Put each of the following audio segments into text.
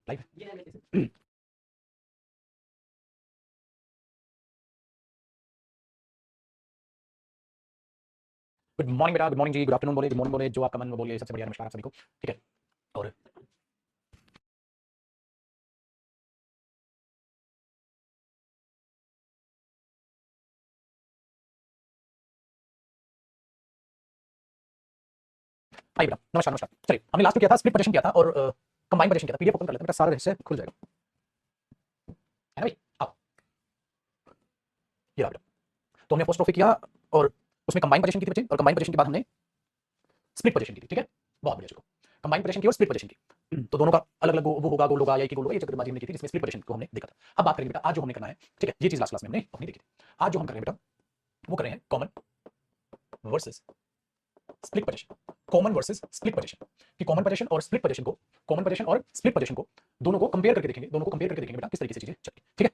Live है। Good morning बेटा, good morning जी, good afternoon बोले, गुड मॉर्निंग बोले, जो आपका मन में बोले, सबसे बढ़िया नमस्कार आप सभी को। ठीक है। और आइए बेटा, नमस्कार नमस्कार। चलिए, हमने लास्ट में किया था स्प्लिट पोजीशन किया था और कंबाइन पोजीशन किया था। पीडीएफ ओपन कर लेते हैं बेटा, सारा रहस्य खुल जाएगा, है ना भाई। अब ये रहा बेटा, तो हमने अपोस्ट्रोफी किया और उसमें कंबाइन पोजीशन की थी बच्चे, और कंबाइन पोजीशन के बाद हमने स्प्लिट पोजीशन की थी। ठीक है, बहुत बढ़िया। चलो, कंबाइन पोजीशन की और स्प्लिट पोजीशन की, तो दोनों का अलग अलग वो होगा, गोल होगा या एक ही गोल होगा, ये चक्रबाजी हमने की थी, जिसमें स्प्लिट पोजीशन को हमने देखा था। अब बात करेंगे बेटा, आज जो हमने करना है, ठीक है, ये चीज लास्ट क्लास में हमने अपनी देखी थी। आज जो हम कर रहे हैं बेटा, वो कर रहे हैं common versus split position. Common versus split position, कि कॉमन पोजीशन और स्प्लिट पोजीशन को, कॉमन पोजीशन और स्प्लिट पोजीशन को दोनों को कंपेयर करके देखेंगे, दोनों को कंपेयर करके देखेंगे बेटा किस तरीके से चीजें चलती है। ठीक है,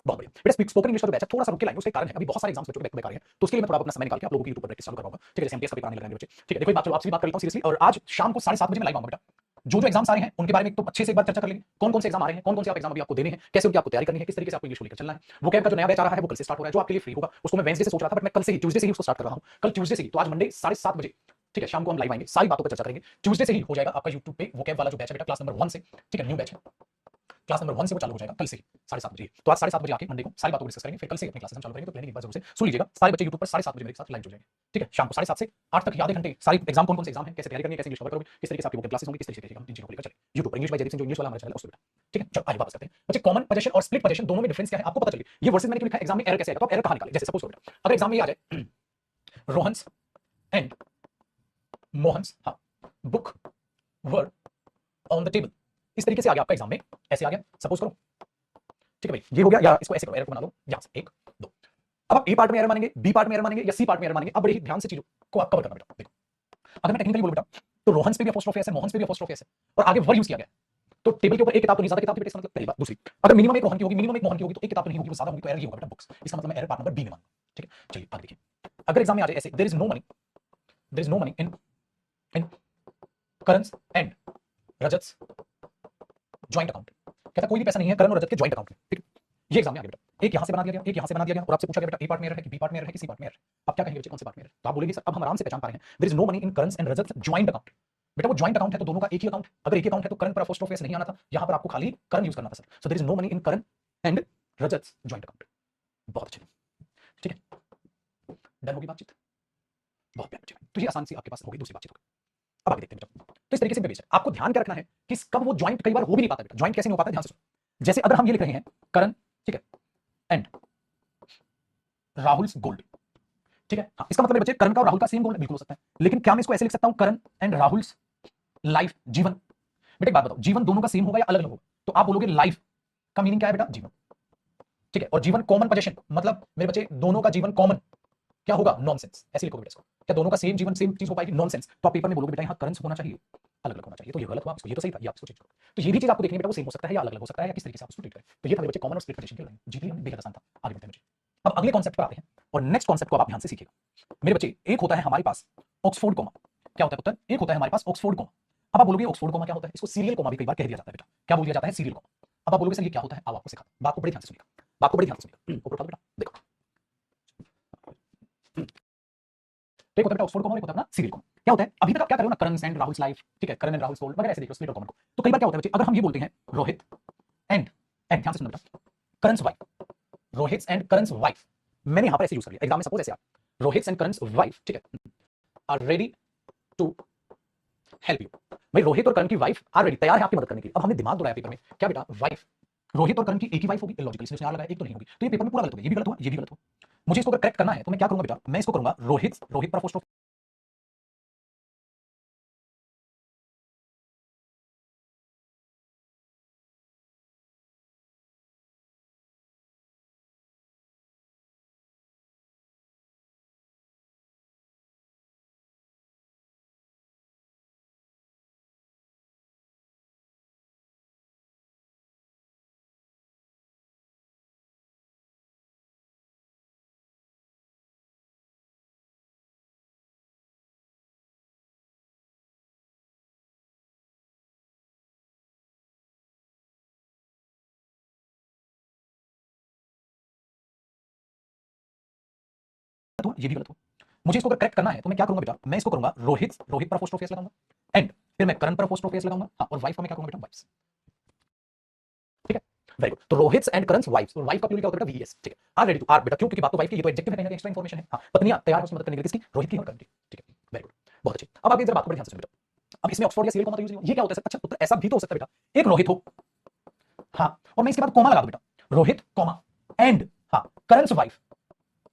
बहुत बढ़िया बेटा। स्पोकन इंग्लिश का जो बैच है थोड़ा सा रुक के लाएंगे, उसके कारण है अभी बहुत सारे एग्जाम्स बच्चों के बैक है, तो उसके लिए मैं थोड़ा अपना समय निकाल के आप लोगों की यूट्यूब पर प्रैक्टिस चालू करवाऊंगा। ठीक है, जैसे एमटीएस का पेपर आने लगे बच्चे। ठीक है, देखो एक बात, चलो आपसे बात कर लेता हूं सीरियसली, और आज शाम को 7:30 बजे मैं लाइव आऊंगा बेटा। जो जो एग्जाम्स आ रहे हैं उनके बारे में तो अच्छे से एक बार चर्चा कर लेंगे, कौन कौन से एग्जाम आ रहे हैं, कौन कौन से आप एग्जाम अभी आपको देने हैं, कैसे उनकी आपको तैयारी करनी है, किस तरीके से आपको इंग्लिश को लेकर चलना है। वो कैब का जो नया बैच आ रहा है वो कल से स्टार्ट हो रहा है, जो आपके लिए फ्री होगा। उसको मैं वेडनेसडे से सोच रहा था, बट मैं कल से ही, ट्यूसडे से ही उसको स्टार्ट कर रहा हूं। कल ट्यूसडे से ही, तो आज मंडे 7:30 बजे, ठीक है, शाम को हम लाइव आएंगे, सारी बातों पर चर्चा करेंगे। ट्यूसडे से ही हो जाएगा आपका यूट्यूब पे वो कैब वाला जो बैच है बेटा, क्लास नंबर 1 से। ठीक है, न्यू बैच है, क्लास नंबर 1 से वो चालू हो जाएगा कल से ही 7:30 बजे। तो आज 7:30 बजे आके मंडे को सारी बातों को डिस्कस करेंगे, फिर कल से अपनी क्लासेस हम चालू करेंगे। तो प्लानिंग एक बार जरूर से सुन लीजिएगा, सारे बच्चे यूट्यूब पर 7:30 बजे मेरे साथ लाइव जुड़ जाएंगे। ठीक है, शाम को 7:30 से 8 तक आधे घंटे सारी एग्जाम, कौन कौन से एग्जाम है, कैसे तैयारी करनी है, कैसे इंग्लिश कवर करोगे, किस तरीके से आपकी वो क्लासेस होंगी, किस तरीके से हम इन चीजों को लेकर चले यूट्यूब पर। इंग्लिश बाय जयदीप सिंह जो इंग्लिश वाला हमारा चैनल है, उससे बेटा। ठीक है, चलो आइए वापस करते हैं बच्चे। कॉमन पोजीशन और स्प्लिट पोजीशन दोनों में डिफरेंस क्या है आपको पता चलिए। ये वर्सेस मैंने क्यों लिखा है, एग्जाम में एरर कैसे आएगा, तो आप एरर कहां निकालें। जैसे सपोज करो बेटा, अगर एग्जाम में ये आ जाए रोहन्स एंड मोहन्स हाँ book were on the table, इस तरीके से आ गया आपका एग्जाम में, ऐसे आ गया सपोज करो। ठीक है भाई, ये हो गया, या इसको ऐसे करो, एरर को बना लो यहां से 1 2। अब आप ए पार्ट में एरर मानेंगे, बी पार्ट में एरर मानेंगे, या सी पार्ट में एरर मानेंगे। अब बड़े ही ध्यान से चीजों को आप कवर करना बेटा। देखो, अगर मैं टेक्निकली बोलूं बेटा, तो रोहन्स पे भी अपोस्ट्रोफी एस है, मोहन्स पे भी अपोस्ट्रोफी एस है, और आगे वर यूज किया गया है। तो टेबल के ऊपर एक किताब तो नहीं, ज्यादा किताब की बेटा, इसका मतलब पहली बात। दूसरी, अगर मिनिमम एक रोहन की होगी, मिनिमम एक मोहन की होगी, तो एक किताब तो नहीं होगी, वो ज्यादा होगी, तो एरर ही होगा बेटा बुक्स। इसका मतलब मैं एरर पार्ट नंबर बी में मानूंगा। ठीक है, चलिए आगे देखिए। अगर एग्जाम में आ जाए ऐसे, there is no money, there is no money in in Karan's and Rajat's joint account, कहता कोई भी पैसा नहीं है करण और रजत के ज्वाइंट अकाउंट में। ठीक है, ये एग्जाम में आ गया बेटा, एक यहां से बना दिया गया, एक यहां से बना दिया गया, और आपसे पूछा गया बेटा ए पार्ट में एरर है कि बी पार्ट में एरर है कि सी पार्ट में एरर है। आप क्या कहेंगे बच्चे, कौन से पार्ट में एरर? तो आप बोलेंगे सर अब हम आराम से पहचान पा रहे हैं, there is no money in Karan's and Rajat joint account. बेटा वो ज्वाइंट अकाउंट है तो दोनों का एक ही अकाउंट, अगर एक ही अकाउंट है तो करण पर अपोस्ट्रोफी एस नहीं आना था, यहां पर आपको खाली करण यूज करना था sir. So there is no money in Karan and Rajat joint account. बहुत अच्छे, ठीक है, डन होगी बातचीत, बहुत प्यारे बच्चे। तो ये आसान सी आपके पास होगी, दूसरी बातचीत होगी। अब आगे देखते हैं बेटा, तो इस तरीके से बेस है, आपको ध्यान क्या रखना है कि कब वो ज्वाइंट कई बार हो भी नहीं पाता बेटा। ज्वाइंट कैसे नहीं हो पाता, ध्यान से सुनो। जैसे अगर हम ये लिख रहे हैं करण, ठीक है, एंड राहुल गोल्ड, ठीक है, हाँ, इसका मतलब बच्चे करण का और राहुल का सेम गोल्ड बिल्कुल हो सकता है, लेकिन क्या मैं इसको ऐसे लिख सकता हूं करण एंड राहुल लाइफ जीवन। बेटा एक बात बताओ, जीवन दोनों का सेम होगा या अलग अलग होगा? तो आप बोलोगे लाइफ का मीनिंग क्या है बेटा, जीवन। ठीक है, और जीवन कॉमन पोजीशन, मतलब मेरे बच्चे दोनों का जीवन कॉमन क्या होगा, नॉनसेंस। ऐसे लिखोगे बेटा इसको, क्या दोनों का सेम जीवन सेम चीज हो पाएगी, नॉनसेंस। तो आप पेपर में बोलोगे बेटा यहाँ करंस होना चाहिए, अलग अलग होना चाहिए। तो ये गलत हुआ, इसको ये तो सही था, ये आप इसको चेंज करो। तो ये भी चीज आपको देखनी है बेटा, वो सेम हो सकता है या अलग अलग हो सकता है, या किस तरीके से आप उसको ट्रीट करें। तो ये था मेरे बच्चे कॉमन और स्प्लिट पोजीशन के लाइन, जीत लिया हमने, बेहद आसान था। आगे बढ़ते हैं बच्चे, अब अगले कॉन्सेप्ट पर आते हैं, और नेक्स्ट कॉन्सेप्ट को आप ध्यान से सीखिएगा मेरे बच्चे। एक होता है हमारे पास ऑक्सफोर्ड कॉमा, क्या होता है पुत्र, एक होता है हमारे पास ऑक्सफोर्ड कॉमा। अब आप बोलोगे ऑक्सफोर्ड कॉमा क्या होता है, इसको सीरियल कॉमा भी कई बार कह दिया जाता है बेटा। क्या बोल दिया जाता है, सीरियल कॉमा। अब आप बोलोगे सर ये क्या होता है, अब आपको सिखाता हूं, बात को बड़े ध्यान से सुनिएगा, बात को बड़े ध्यान से सुनिएगा। ऊपर उठा दो बेटा, देखो, तो एक होता है बेटा ऑक्सफोर्ड कॉमा, एक होता है अपना सीरियल कॉमा। क्या होता है, अभी तक आप क्या कर रहे हो ना, करण एंड राहुल्स लाइफ, ठीक है, करण एंड राहुल्स गोल्ड वगैरह ऐसे देख लो, स्प्लिट और कॉमन को। तो कई बार क्या होता है बच्चे, अगर हम ये बोलते हैं रोहित एंड एंड ध्यान से सुनना बेटा, करण's wife, Rohit and Karan's wife, मैंने यहां पर ऐसे यूज कर लिया एग्जाम में, सपोज ऐसे आ रोहित एंड करण's वाइफ, ठीक है, are ready to help you. भाई रोहित और करण की वाइफ आर रेडी, तैयार है आपकी मदद करने के लिए। अब हमने दिमाग दौड़ाया पेपर में, क्या बेटा वाइफ, रोहित और करण की एक ही वाइफ होगी, लॉजिकली इसमें लगाया एक तो नहीं होगी, तो ये पेपर में पूरा गलत हो गया, ये भी गलत हुआ, ये भी गलत हुआ। मुझे इसको अगर करेक्ट करना है तो मैं क्या करूंगा बेटा, मैं इसको करूंगा रोहित, रोहित पर अपोस्ट्रोफ हुआ, ये भी गलत हुआ। मुझे इसको अगर करेक्ट करना है तो मैं क्या करूंगा बेटा, मैं इसको करूंगा रोहित पर अपोस्ट्रोफी एस लगाऊंगा एंड फिर मैं करण पर अपोस्ट्रोफी एस लगाऊंगा। हाँ, और वाइफ का मैं क्या करूंगा बेटा, वाइफ्स। ठीक है, वेरी गुड। तो रोहित एंड करंस वाइफ्स, और वाइफ का प्लूरल क्या होता है बेटा, वीएस। ठीक है, आर रेडी टू, आर बेटा क्यों, क्योंकि बात तो वाइफ की, ये तो एडजेक्टिव है, कहीं ना कहीं एक्स्ट्रा इंफॉर्मेशन है। हाँ, पत्नियां तैयार है उसमें मदद करने के लिए, किसकी, रोहित की और करण की। ठीक है, वेरी गुड, बहुत अच्छी। अब आगे जरा बात को बड़े ध्यान से सुनिए बेटा। अब इसमें ऑक्सफोर्ड या सीरियल कोमा तो यूज नहीं हुआ, ये क्या होता है सर, अच्छा उत्तर ऐसा भी तो हो सकता है बेटा, एक रोहित हो, हाँ, और मैं इसके बाद कोमा लगा दूं बेटा, रोहित कोमा एंड, हाँ, करंस वाइफ।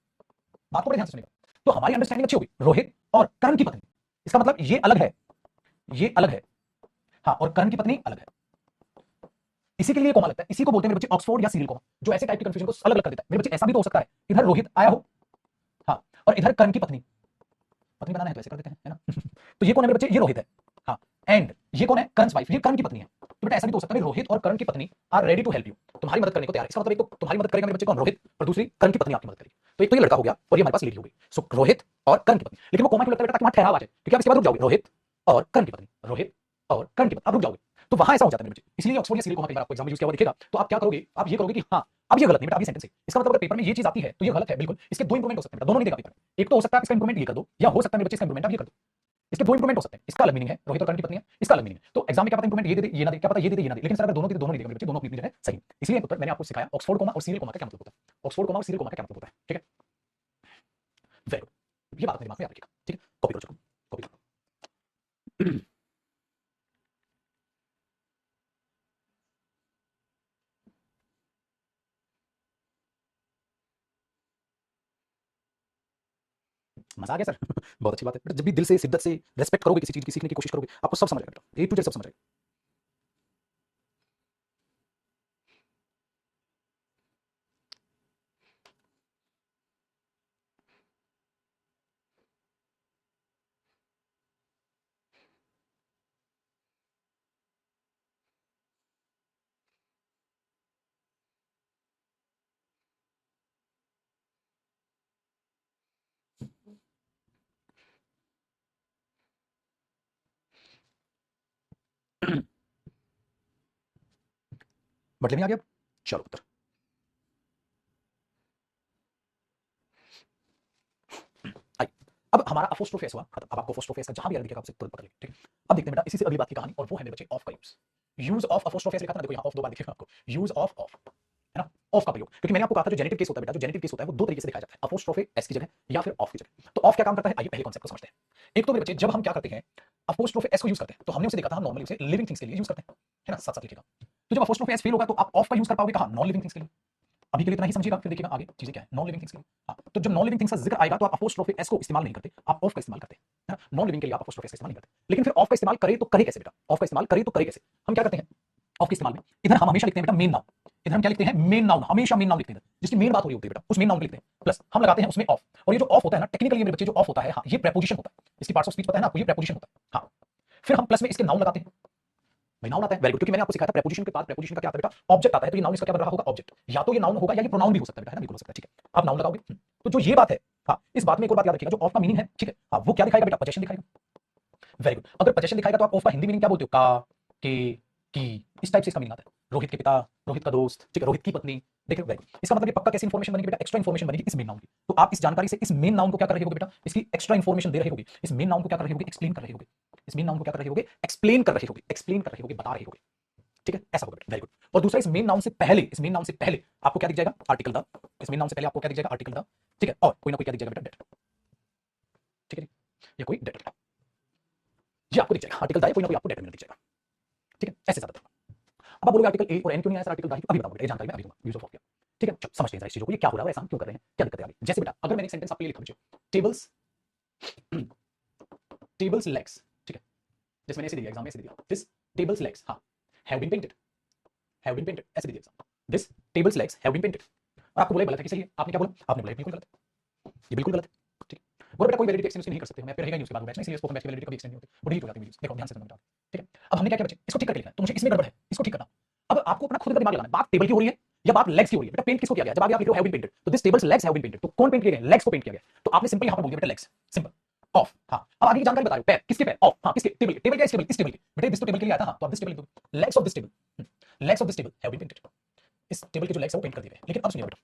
बात को बड़े ध्यान से सुनिएगा, तो हमारी अंडरस्टैंडिंग अच्छी होगी, रोहित और करण की पत्नी, इसका मतलब ये अलग है, ये अलग है, हाँ, और करण की पत्नी अलग है। इसी के लिए कोमा लगता है, इसी को बोलते हैं मेरे बच्चे ऑक्सफोर्ड या सीरियल कोमा, जो ऐसे टाइप की कंफ्यूजन को अलग अलग कर देता है। मेरे बच्चे ऐसा भी तो हो सकता है, इधर रोहित आया हो, हाँ, और इधर कर्ण की पत्नी, पत्नी बनाना है तो ऐसे कर देते हैं, है ना। तो ये कौन है मेरे बच्चे, ये रोहित है, हाँ, एंड ये कौन है, कर्ण's वाइफ, ये कर्ण की पत्नी है। तो बेटा ऐसा भी तो हो सकता है रोहित और कर्ण की पत्नी are ready to help you, तुम्हारी मदद करने को तैयार है। इसका मतलब एक तो तुम्हारी मदद करेगा मेरे बच्चे कौन, रोहित, और दूसरी कर्ण की पत्नी आपकी मदद करेगी। तो एक तो ये लड़का हो गया और ये हमारे पास लेडी हो गई, सो रोहित और कर्ण की पत्नी। लेकिन वो कोमा क्यों लगता है बेटा, ताकि वहां ठहराव आ जाए, क्योंकि आप इसके बाद रुक जाओगे, रोहित और कर्ण की पत्नी, रोहित और कर्ण की पत्नी, अब रुक जाओगे। तो वहां ऐसा हो जाता है मेरे बच्चे, इसलिए ऑक्सफोर्ड या सीरियल कोमा कई बार आपको एग्जाम में यूज किया हुआ दिखेगा। तो आप क्या करोगे, आप ये करोगे कि हाँ अब ये गलत नहीं बेटा, अब ये सेंटेंस है, इसका मतलब अगर पेपर में ये चीज आती है तो ये गलत है बिल्कुल। इसके दो इंप्रूवमेंट हो सकते हैं, दोनों नहीं देगा पेपर, एक तो हो सकता है इसका इंप्रूवमेंट ये कर दो, या हो सकता है मेरे बच्चे इसका इंप्रूवमेंट आप ये कर दो। इसके दो इंप्रूवमेंट हो सकते हैं, इसका अलग मीनिंग है, रोहित और कर्ण की पत्नी है, इसका अलग मीनिंग है। तो एग्जाम में क्या पता इंप्रूवमेंट ये दे दे ये ना दे, क्या पता ये दे दे ये ना दे, लेकिन सर अगर दोनों दे दोनों नहीं देगा मेरे बच्चे, दोनों अपनी जगह सही। इसलिए उत्तर मैंने आपको सिखाया ऑक्सफोर्ड कोमा और सीरियल कोमा का क्या मतलब होता है, ऑक्सफोर्ड कोमा और सीरियल कोमा का क्या मतलब होता है। ठीक है, वेरी गुड, ये बात मेरे दिमाग में याद रखिएगा। ठीक है, कॉपी करो, कॉपी करो। मजा आ गया सर। बहुत अच्छी बात है, जब भी दिल से शिद्दत से रेस्पेक्ट करोगे किसी चीज की, सीखने की कोशिश करोगे, आपको सब समझ आएगा, ए टू जेड सब समझ आएगा। बटले में आ गया, चलो उत्तर। आई, अब हमारा अपोस्ट्रोफेस हुआ खत्म। अब आपको अपोस्ट्रोफेस का जहां भी अलग दिखेगा आपसे तुरंत पकड़ लेंगे। ठीक है, अब देखते हैं बेटा इसी से अगली बात की कहानी, और वो है मेरे बच्चे ऑफ का यूज। यूज ऑफ अपोस्ट्रोफेस लिखा था ना, देखो यहाँ ऑफ दो बार दिखेगा आपको, यूज ऑफ ऑफ, है ना, ऑफ का प्रयोग। क्योंकि मैंने आपको कहा था जो जेनेटिव केस होता है बेटा, जो जेनेटिव केस होता है वो दो तरीके से दिखाया जाता है, अपोस्ट्रोफे एस की जगह या फिर ऑफ की जगह। तो ऑफ क्या काम करता है, आइए पहले कॉन्सेप्ट को समझते हैं। एक तो मेरे बच्चे जब हम क्या करते हैं, अपोस्ट्रोफे एस को यूज करते हैं, तो हमने उसे देखा था, हम नॉर्मली उसे लिविंग थिंग्स के लिए यूज करते हैं, है ना, साथ साथ लिखेगा। तो जब अपोस्ट्रोफे एस फेल होगा तो आप ऑफ का यूज कर पाओगे कहां, नॉन लिविंग थिंग्स के लिए। अभी के लिए इतना ही समझिएगा, फिर देखिएगा आगे चीजें क्या है, नॉन लिविंग थिंग्स के लिए। हाँ, तो जब नॉन लिविंग थिंग्स का जिक्र आएगा तो आप अपोस्ट्रोफे एस को इस्तेमाल नहीं करते, आप ऑफ का इस्तेमाल करते हैं, नॉन लिविंग के लिए आप अपोस्ट्रोफे एस का इस्तेमाल नहीं करते। लेकिन फिर ऑफ का इस्तेमाल करे तो करे कैसे बेटा, ऑफ का इस्तेमाल करे तो करे कैसे, हम क्या करते हैं ऑफ के इस्तेमाल में, इधर हम हमेशा लिखते हैं बेटा मेन नाउन, इधर हम क्या लिखते हैं, मेन नाउन, हमेशा मेन नाउन लिखते हैं, जिसकी मेन बात हो रही होती है बेटा, उस मेन नाउन को लिखते हैं, प्लस हम लगाते हैं उसमें ऑफ। और ये जो ऑफ होता है ना, टेक्निकली मेरे बच्चे जो ऑफ होता है, हाँ, ये प्रेपोजिशन होता है, इसकी पार्ट्स ऑफ स्पीच पता है ना आपको, ये प्रेपोजिशन होता है। हाँ, फिर हम प्लस में इसके नाउन लगाते हैं, भाई नाउन आता है, वेरी गुड, क्योंकि मैंने आपको सिखाया था प्रेपोजिशन के बाद प्रेपोजिशन का क्या आता है बेटा, ऑब्जेक्ट आता है। तो ये नाउन इसका क्या बन रहा होगा, ऑब्जेक्ट, या तो ये नाउन होगा या ये प्रोनाउन भी हो सकता है बेटा, है ना, बिल्कुल हो सकता है। ठीक है, आप नाउन लगाओगे। तो जो ये बात है, हाँ, इस बात में एक और बात याद रखिएगा, जो ऑफ का मीनिंग है, ठीक है, हाँ, वो क्या दिखाएगा बेटा, पोजेशन दिखाएगा। वेरी गुड, अगर पोजेशन दिखाएगा तो आप ऑफ का हिंदी मीनिंग क्या बोलते हो, का, के, की, इस टाइप से इसका मीनिंग आता है। रोहित के पिता, रोहित का दोस्त, ठीक है, रोहित की पत्नी। देखिए वेरी गुड, इसका मतलब ये पक्का कैसी इंफॉर्मेशन बनेगी बेटा, एक्स्ट्रा इंफॉर्मेशन बनेगी इस मेन नाउन की। तो आप इस जानकारी से इस मेन नाउन को क्या कर रहे होगे बेटा, इसकी एक्स्ट्रा इंफॉर्मेशन दे रहे होगे, इस मेन नाउन को क्या कर रहे होगे, एक्सप्लेन कर रहे होगे, इस मेन नाउन को क्या कर रहे होगे, एक्सप्लेन कर रहे होगे, एक्सप्लेन कर रहे होगे, बता रहे होगे। ठीक है, ऐसा होगा बेटा, वेरी गुड। और दूसरा, इस मेन नाउन से पहले, इस मेन नाउन से पहले आपको क्या दिख जाएगा, आर्टिकल द। इस मेन नाउन से पहले आपको क्या दिख जाएगा, आर्टिकल द। ठीक है, और कोई ना कोई क्या दिख जाएगा बेटा, डेट। ठीक है, ये कोई डेट, ये आपको दिख जाएगा, आर्टिकल द, कोई ना कोई आपको डेट में दिख जाएगा। ठीक है, ऐसे ज्यादा। अब आप बोलोगे आर्टिकल ए और एन क्यों नहीं आया सर, आर्टिकल द अभी बताऊंगा, ये जानकारी मैं अभी दूंगा, यूज ऑफ क्या। ठीक है, चलो समझते हैं इस चीजों को, ये क्या हो रहा है, ऐसा हम क्यों कर रहे हैं, क्या दिक्कत है आगे। जैसे बेटा अगर मैंने एक सेंटेंस आपके लिए लिखा मुझे, टेबल्स, टेबल्स लेग्स, ठीक है, जैसे मैंने ऐसे दिया एग्जाम में, ऐसे दिया, दिस टेबल्स लेग्स, हाँ, have been painted, have been painted, ऐसे दिया exam, this tables legs have been painted. और आपको बोला गलत है, किसलिए आपने क्या बोला, आपने बोला बिल्कुल गलत है, ये बिल्कुल गलत है। ठीक है, बोलो बेटा कोई वैलिडिटी एक्सटेंड नहीं कर सकते, मैं फिर रहेगा नहीं उसके बाद बैच में, इसलिए स्पोकन बैच की वैलिडिटी कभी एक्सटेंड नहीं होती, वो डिलीट हो जाती है। देखो ध्यान से समझना। ठीक है, अब हमने क्या किया बच्चे, इसको ठीक करके लिखा है, तो मुझे इसमें गड़बड़ है, इसको ठीक करना। अब आपको अपना खुद का दिमाग लगाना है, बात टेबल की हो रही है या बात लेग्स की हो रही है। बेटा पेंट किसको किया गया, जब आगे आप लिखो हैव बीन पेंटेड, तो this tables legs have been painted, तो कौन पेंट किए गए, लेग्स को पेंट किया गया। तो आपने सिंपल यहां पर बोल दिया बेटा लेग्स, सिंपल ऑफ। हाँ, अब आगे की जानकारी बता रहे हो, पैर किसके, पैर ऑफ, हाँ, किसके, टेबल के, टेबल क्या, इस टेबल, इस टेबल के, बेटा दिस तो टेबल के लिए आया था, हाँ, तो आप दिस टेबल लिख दो, legs of this table, legs of this table have been painted, इस टेबल के जो लेग्स है वो पेंट कर दिए गए। लेकिन अब सुनिए बेटा,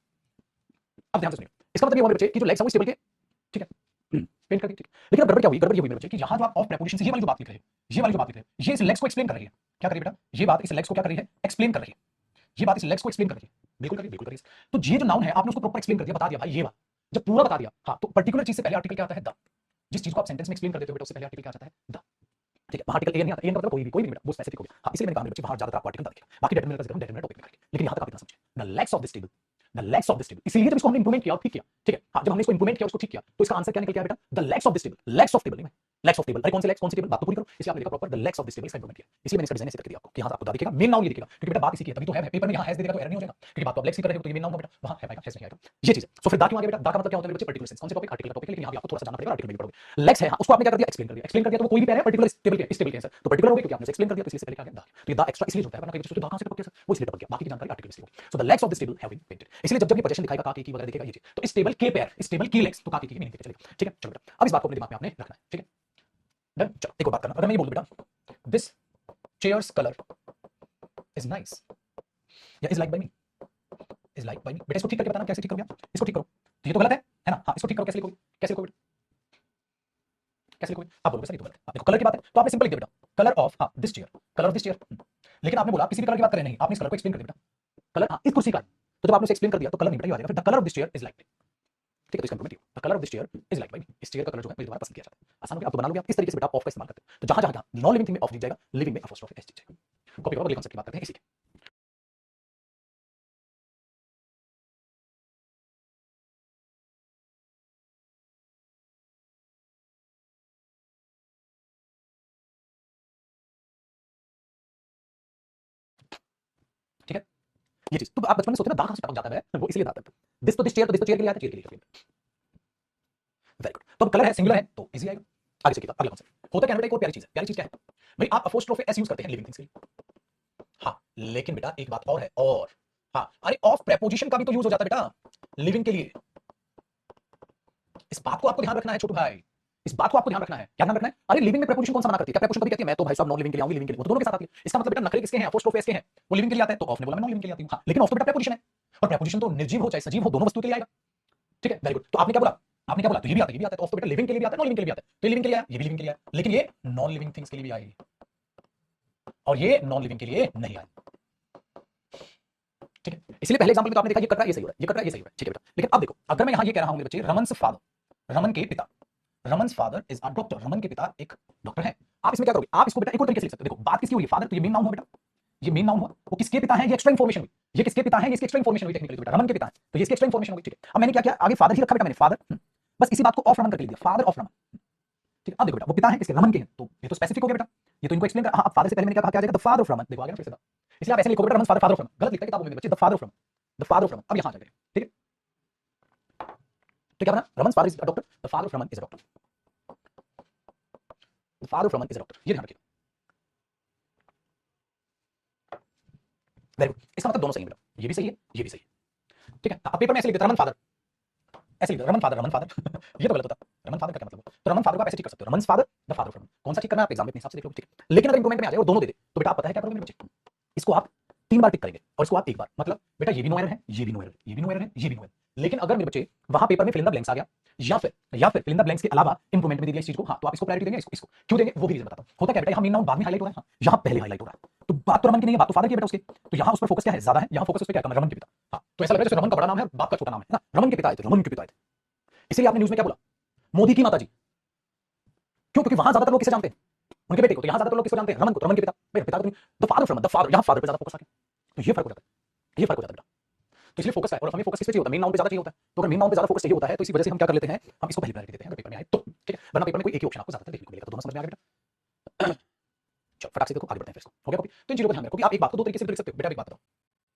अब ध्यान से सुनिए, इसका मतलब ये हुआ बच्चे कि जो लेग्स है वो इस टेबल के लेकिन अब गड़बड़ क्या हुई, गड़बड़ ये हुई मेरे बच्चे कि यहाँ जो आप ऑफ प्रेपोजिशन से ये वाली जो बात लिख रहे हो, ये वाली जो बात लिख रहे हो, ये इस लेग्स को एक्सप्लेन कर रही है। क्या कर रही है बेटा, ये बात इस लेग्स को क्या कर रही है, एक्सप्लेन कर रही है। ये बात इस लेग्स को एक्सप्लेन कर रही है, बिल्कुल कर रही है, बिल्कुल कर रही है। तो ये जो नाउन है आपने उसको प्रॉपर एक्सप्लेन कर दिया, बता दिया भाई ये बात, जब पूरा बता दिया, हाँ, तो पर्टिकुलर चीज से पहले आर्टिकल क्या आता है, द। जिस चीज को आप सेंटेंस में एक्सप्लेन कर देते हो बेटा, उससे पहले आर्टिकल क्या आता है, द। ठीक है, वहां आर्टिकल ए नहीं आता, ए का मतलब कोई भी बेटा, वो स्पेसिफिक हो गया। हाँ, इसलिए मैंने कहा मेरे बच्चे वहां ज्यादातर आपको आर्टिकल दा दिखेगा, बाकी डेटरमिनर का जिक्र हम डेटरमिनर टॉपिक में करेंगे, लेकिन यहां तक आप इतना समझे, the legs of this table, the legs of this table. इसीलिए जब इसको हमने इंप्रूवमेंट किया और ठीक किया, ठीक है, हाँ, जब हमने इसको इंप्रूवमेंट किया, उसको ठीक किया, तो इसका आंसर क्या निकल के आया बेटा, the legs of this table, legs of table नहीं, लेग्स ऑफ टेबल। अरे कौन से लेग्स, कौन सी टेबल, बात तो पूरी करो। इसलिए आपने लिखा proper the legs of this table, इसका इंप्रूवमेंट किया। इसलिए मैंने इसका डिजाइन ऐसे करके दिया आपको कि यहां आपको दा दिखेगा, मेन नाउन ये दिखेगा, क्योंकि बेटा बात इसी की है, तभी तो है पेपर में यहां हैज दे देगा तो एरर नहीं हो जाएगा, क्योंकि बात तो आप लेग्स की कर रहे हो, तो ये मेन नाउन होगा बेटा, वहां है पाएगा, हैज नहीं आएगा, ये चीज है। सो फिर दा क्यों आ गया बेटा, दा का मतलब क्या होता है बच्चे, पर्टिकुलर सेंस। कौन से टॉपिक, आर्टिकल का टॉपिक है, लेकिन यहां भी आपको थोड़ा सा जानना पड़ेगा, आर्टिकल में भी पढ़ोगे। लेग्स है, हाँ, उसको आपने क्या कर दिया, एक्सप्लेन कर दिया, एक्सप्लेन कर दिया, तो वो कोई भी पैर है पर्टिकुलर टेबल के, इस टेबल के आंसर तो पर्टिकुलर हो गया, क्योंकि आपने एक्सप्लेन कर दिया, तो इसलिए से पहले क्या गया दा। तो ये दा एक्स्ट्रा इसलिए होता है, वरना कई बच्चे सोचते हैं दा कहां से टपक गया सर, वो इसलिए टपक गया, बाकी की जानकारी आर्टिकल से होगी। So the legs of this table have been painted. इसलिए जब जब ये पोजीशन दिखाएगा का की वगैरह दिखेगा ये चीज, तो इस टेबल के पैर, इस टेबल की लेग्स, तो का की मीनिंग पता चलेगा। ठीक है, चलो बेटा, अब इस बात को अपने दिमाग में आपने रखना है, ठीक है, डन। चलो एक और बात करना, अगर मैं ये बोल दूं बेटा this chair's colour is nice या is like by me, is like by me, बेटा इसको ठीक करके बताना कैसे ठीक करोगे, इसको ठीक करो, तो ये तो गलत है ना, हाँ, इसको ठीक करो, कैसे लिखोगे, कैसे लिखोगे, कैसे लिखोगे, आप बोलोगे सर ये तो गलत है, आप देखो कलर की बात है तो आपने सिंपल लिख दिया बेटा कलर ऑफ, हाँ, this chair, colour of this chair. लेकिन आपने बोला किसी भी कलर की बात करें नहीं, आपने इस कलर को एक्सप्लेन कर दिया बेटा, कलर, हाँ, इस कुर्सी का, तो जब आपने एक्सप्लेन कर दिया तो कलर नहीं बेटा, ये आ जाएगा फिर the colour of this chair is like, ठीक है, तो इसका improvement the colour of this chair is like by me, इस चेयर का कलर जो है मुझे दोबारा पसंद किया जाता है। आसान हो गया, आप तो बना लोगे, आप इस तरीके से बेटा ऑफ का इस्तेमाल करते हैं, तो जहां जहां नॉन लिविंग थिंग में ऑफ जीत जाएगा, लिविंग में अपोस्ट्रोफी एस जीत जाएगा। कॉपी करो, अगले कांसेप्ट की बात करते हैं इसी के। ठीक है, ये चीज तो आप बचपन में सोचते ना दा कहां से टपक जाता है, वो इसलिए दा आता है। दिस तो दिस चेयर, तो दिस तो चेयर के लिए आता है, चेयर के लिए, वेरी गुड। तो अब कलर है, सिंगुलर है, तो इजी आएगा। आगे से अगला कॉन्सेप्ट होता क्या है बेटा, एक और प्यारी चीज है, प्यारी चीज क्या है भाई, आप अपोस्ट्रोफी एस यूज करते हैं लिविंग थिंग्स के लिए, हाँ, लेकिन बेटा एक बात और है, और हाँ, अरे ऑफ प्रेपोजिशन का भी तो यूज हो जाता है बेटा लिविंग के लिए। इस बात को आपको ध्यान रखना है छोटू भाई, इस बात को आपको ध्यान रखना है, क्या ध्यान रखना है, अरे लिविंग में प्रेपोजिशन कौन सा मना करती है, क्या प्रेपोजिशन कभी कहती है मैं तो भाई साहब नॉन लिविंग के लिए आऊंगी, लिविंग के लिए, वो तो दोनों के साथ आती है। इसका मतलब बेटा नखरे किसके हैं, अपोस्ट्रोफी एस के हैं, वो लिविंग के लिए आता है, तो ऑफ ने बोला मैं नॉन लिविंग के लिए आती हूं, हाँ, लेकिन ऑफ तो बेटा प्रेपोजिशन है, और प्रेपोजिशन तो निर्जीव हो चाहे सजीव हो, दोनों वस्तु के लिए आएगा। ठीक है, वेरी गुड। तो आपने क्या बोला, आपने क्या बोला, तो ये भी आता है, ये भी आता है, तो ऑफ तो बेटा लिविंग के लिए भी आता है, नॉन लिविंग के लिए भी आता है, तो ये लिविंग के लिए आया, ये भी लिविंग के लिए आया, लेकिन ये नॉन लिविंग थिंग्स के लिए भी आई, और ये नॉन लिविंग के लिए नहीं आई। ठीक है, इसलिए पहले एग्जांपल में तो आपने देखा ये कट रहा है, ये सही हो रहा है, ये कट रहा है, ये सही हो रहा है, ठीक है बेटा। लेकिन अब देखो, अगर मैं यहां ये कह रहा हूं मेरे बच्चे, रमन्स फादर, रमन के पिता, Raman's father is a doctor, Raman के पिता एक डॉक्टर है, आप इसमें क्या करोगे, आप इसको बेटा एक और तरीके से लिख सकते हो। देखो बात किसकी हुई है, फादर, तो ये मेन नाउन हुआ बेटा, ये मेन नाउन हुआ, वो किसके पिता है, ये एक्स्ट्रा इन्फॉर्मेशन हुई, ये किसके पिता है, ये इसकी एक्स्ट्रा इन्फॉर्मेशन हुई टेक्निकली बेटा, रमन के पिता है, तो ये इसकी एक्स्ट्रा इन्फॉर्मेशन हुई। ठीक है, अब मैंने क्या किया, आगे फादर ही रखा बेटा मैंने, फादर, बस इसी बात को ऑफ रमन करके लिख दिया, फादर ऑफ रमन। ठीक है, अब देखो बेटा वो पिता है किसके, रमन के हैं, तो ये तो स्पेसिफिक हो गया बेटा, ये तो इनको एक्सप्लेन कर, हाँ, अब फादर से पहले मैंने क्या कहा, क्या आ जाएगा, द फादर ऑफ रमन, देखो आ गया ना फिर से, इसलिए आप ऐसे लिखोगे Raman father, father of Raman, गलत लिखता है किताबों में बच्चे, the father of Raman, the father of Raman. अब यहां आ जाएगा, ठीक है, तो क्या बना, Raman father is a doctor, the father of Raman is a doctor, the father of Raman is a doctor, ये ध्यान रखिए, वेरी गुड। इसका मतलब दोनों सही है बेटा, ये भी सही है, ये भी सही है। ठीक है, अब पेपर में ऐसे लिख देता रमन फादर, ऐसे लिख दो रमन फादर, रमन फादर ये तो गलत होता, रमन फादर का क्या मतलब हो, तो रमन फादर को आप ऐसे ठीक कर सकते हो, Raman father the father of Raman, कौन सा ठीक करना है आप एग्जाम में अपने हिसाब से देख लो, ठीक है। लेकिन अगर इंप्रूवमेंट में आ जाए और दोनों दे दे, तो बेटा आप पता है क्या करोगे मेरे बच्चे, इसको आप 3 बार टिक करेंगे और इसको आप 1 बार, मतलब बेटा ये भी नो एरर है, ये भी नो एरर है, ये भी नो एरर है, ये भी नो एरर। लेकिन अगर मेरे बच्चे वहां पेपर में फिल इन द ब्लैंक्स आ गया, या फिर फिल इन द ब्लैंक्स के अलावा इंप्रूवमेंट में दे दिया इस चीज को, हाँ, तो आप इसको प्रायोरिटी देंगे, इसको क्यों देंगे, वो भी रीजन बताता हूं। होता क्या बेटा, यहां मेन नाउन बाद में हाईलाइट हो रहा है, हाँ, यहां पहले हाईलाइट हो रहा है, तो बात तो रमन की नहीं है, बात तो फादर की है बेटा उसके, तो यहां उस पर फोकस क्या है, ज्यादा है, यहां फोकस उस पर क्या है, रमन के पिता, हाँ, तो ऐसा लग रहा है जैसे रमन का बड़ा नाम है, बाप का छोटा नाम है ना, रमन के पिता आए थे, रमन के पिता आए थे। इसलिए आपने न्यूज में क्या बोला, मोदी की माताजी, क्यों, क्योंकि वहां ज्यादातर लोग किसे जानते हैं, उनके बेटे को, तो यहां ज्यादातर लोग किसको जानते हैं, रमन को, रमन के पिता, भाई पिता को, the father of Raman, the father, यहां फादर पे ज्यादा फोकस आ गया, तो ये फर्क हो जाता है, ये फर्क हो जाता है बेटा। तो इसलिए फोकस है, और हमें फोकस किस पे चाहिए होता है, मेन नाउन पे ज्यादा चाहिए होता है, तो अगर मेन नाउन पे ज्यादा फोकस चाहिए होता है, तो इसी वजह से हम क्या कर लेते हैं, हम इसको पहली प्रायोरिटी देते हैं अगर पेपर में आए तो, ठीक है, वरना पेपर में कोई एक ही ऑप्शन आपको ज्यादातर देखने को मिलेगा, तो दोनों समझ में आ गया बेटा। चलो फटाक से देखो, आगे बढ़ते हैं फिर इसको, हो गया कॉपी, तो इन चीजों का ध्यान रखो कि आप एक बात को 2 तरीके से भी लिख सकते हो बेटा। एक बात बताओ,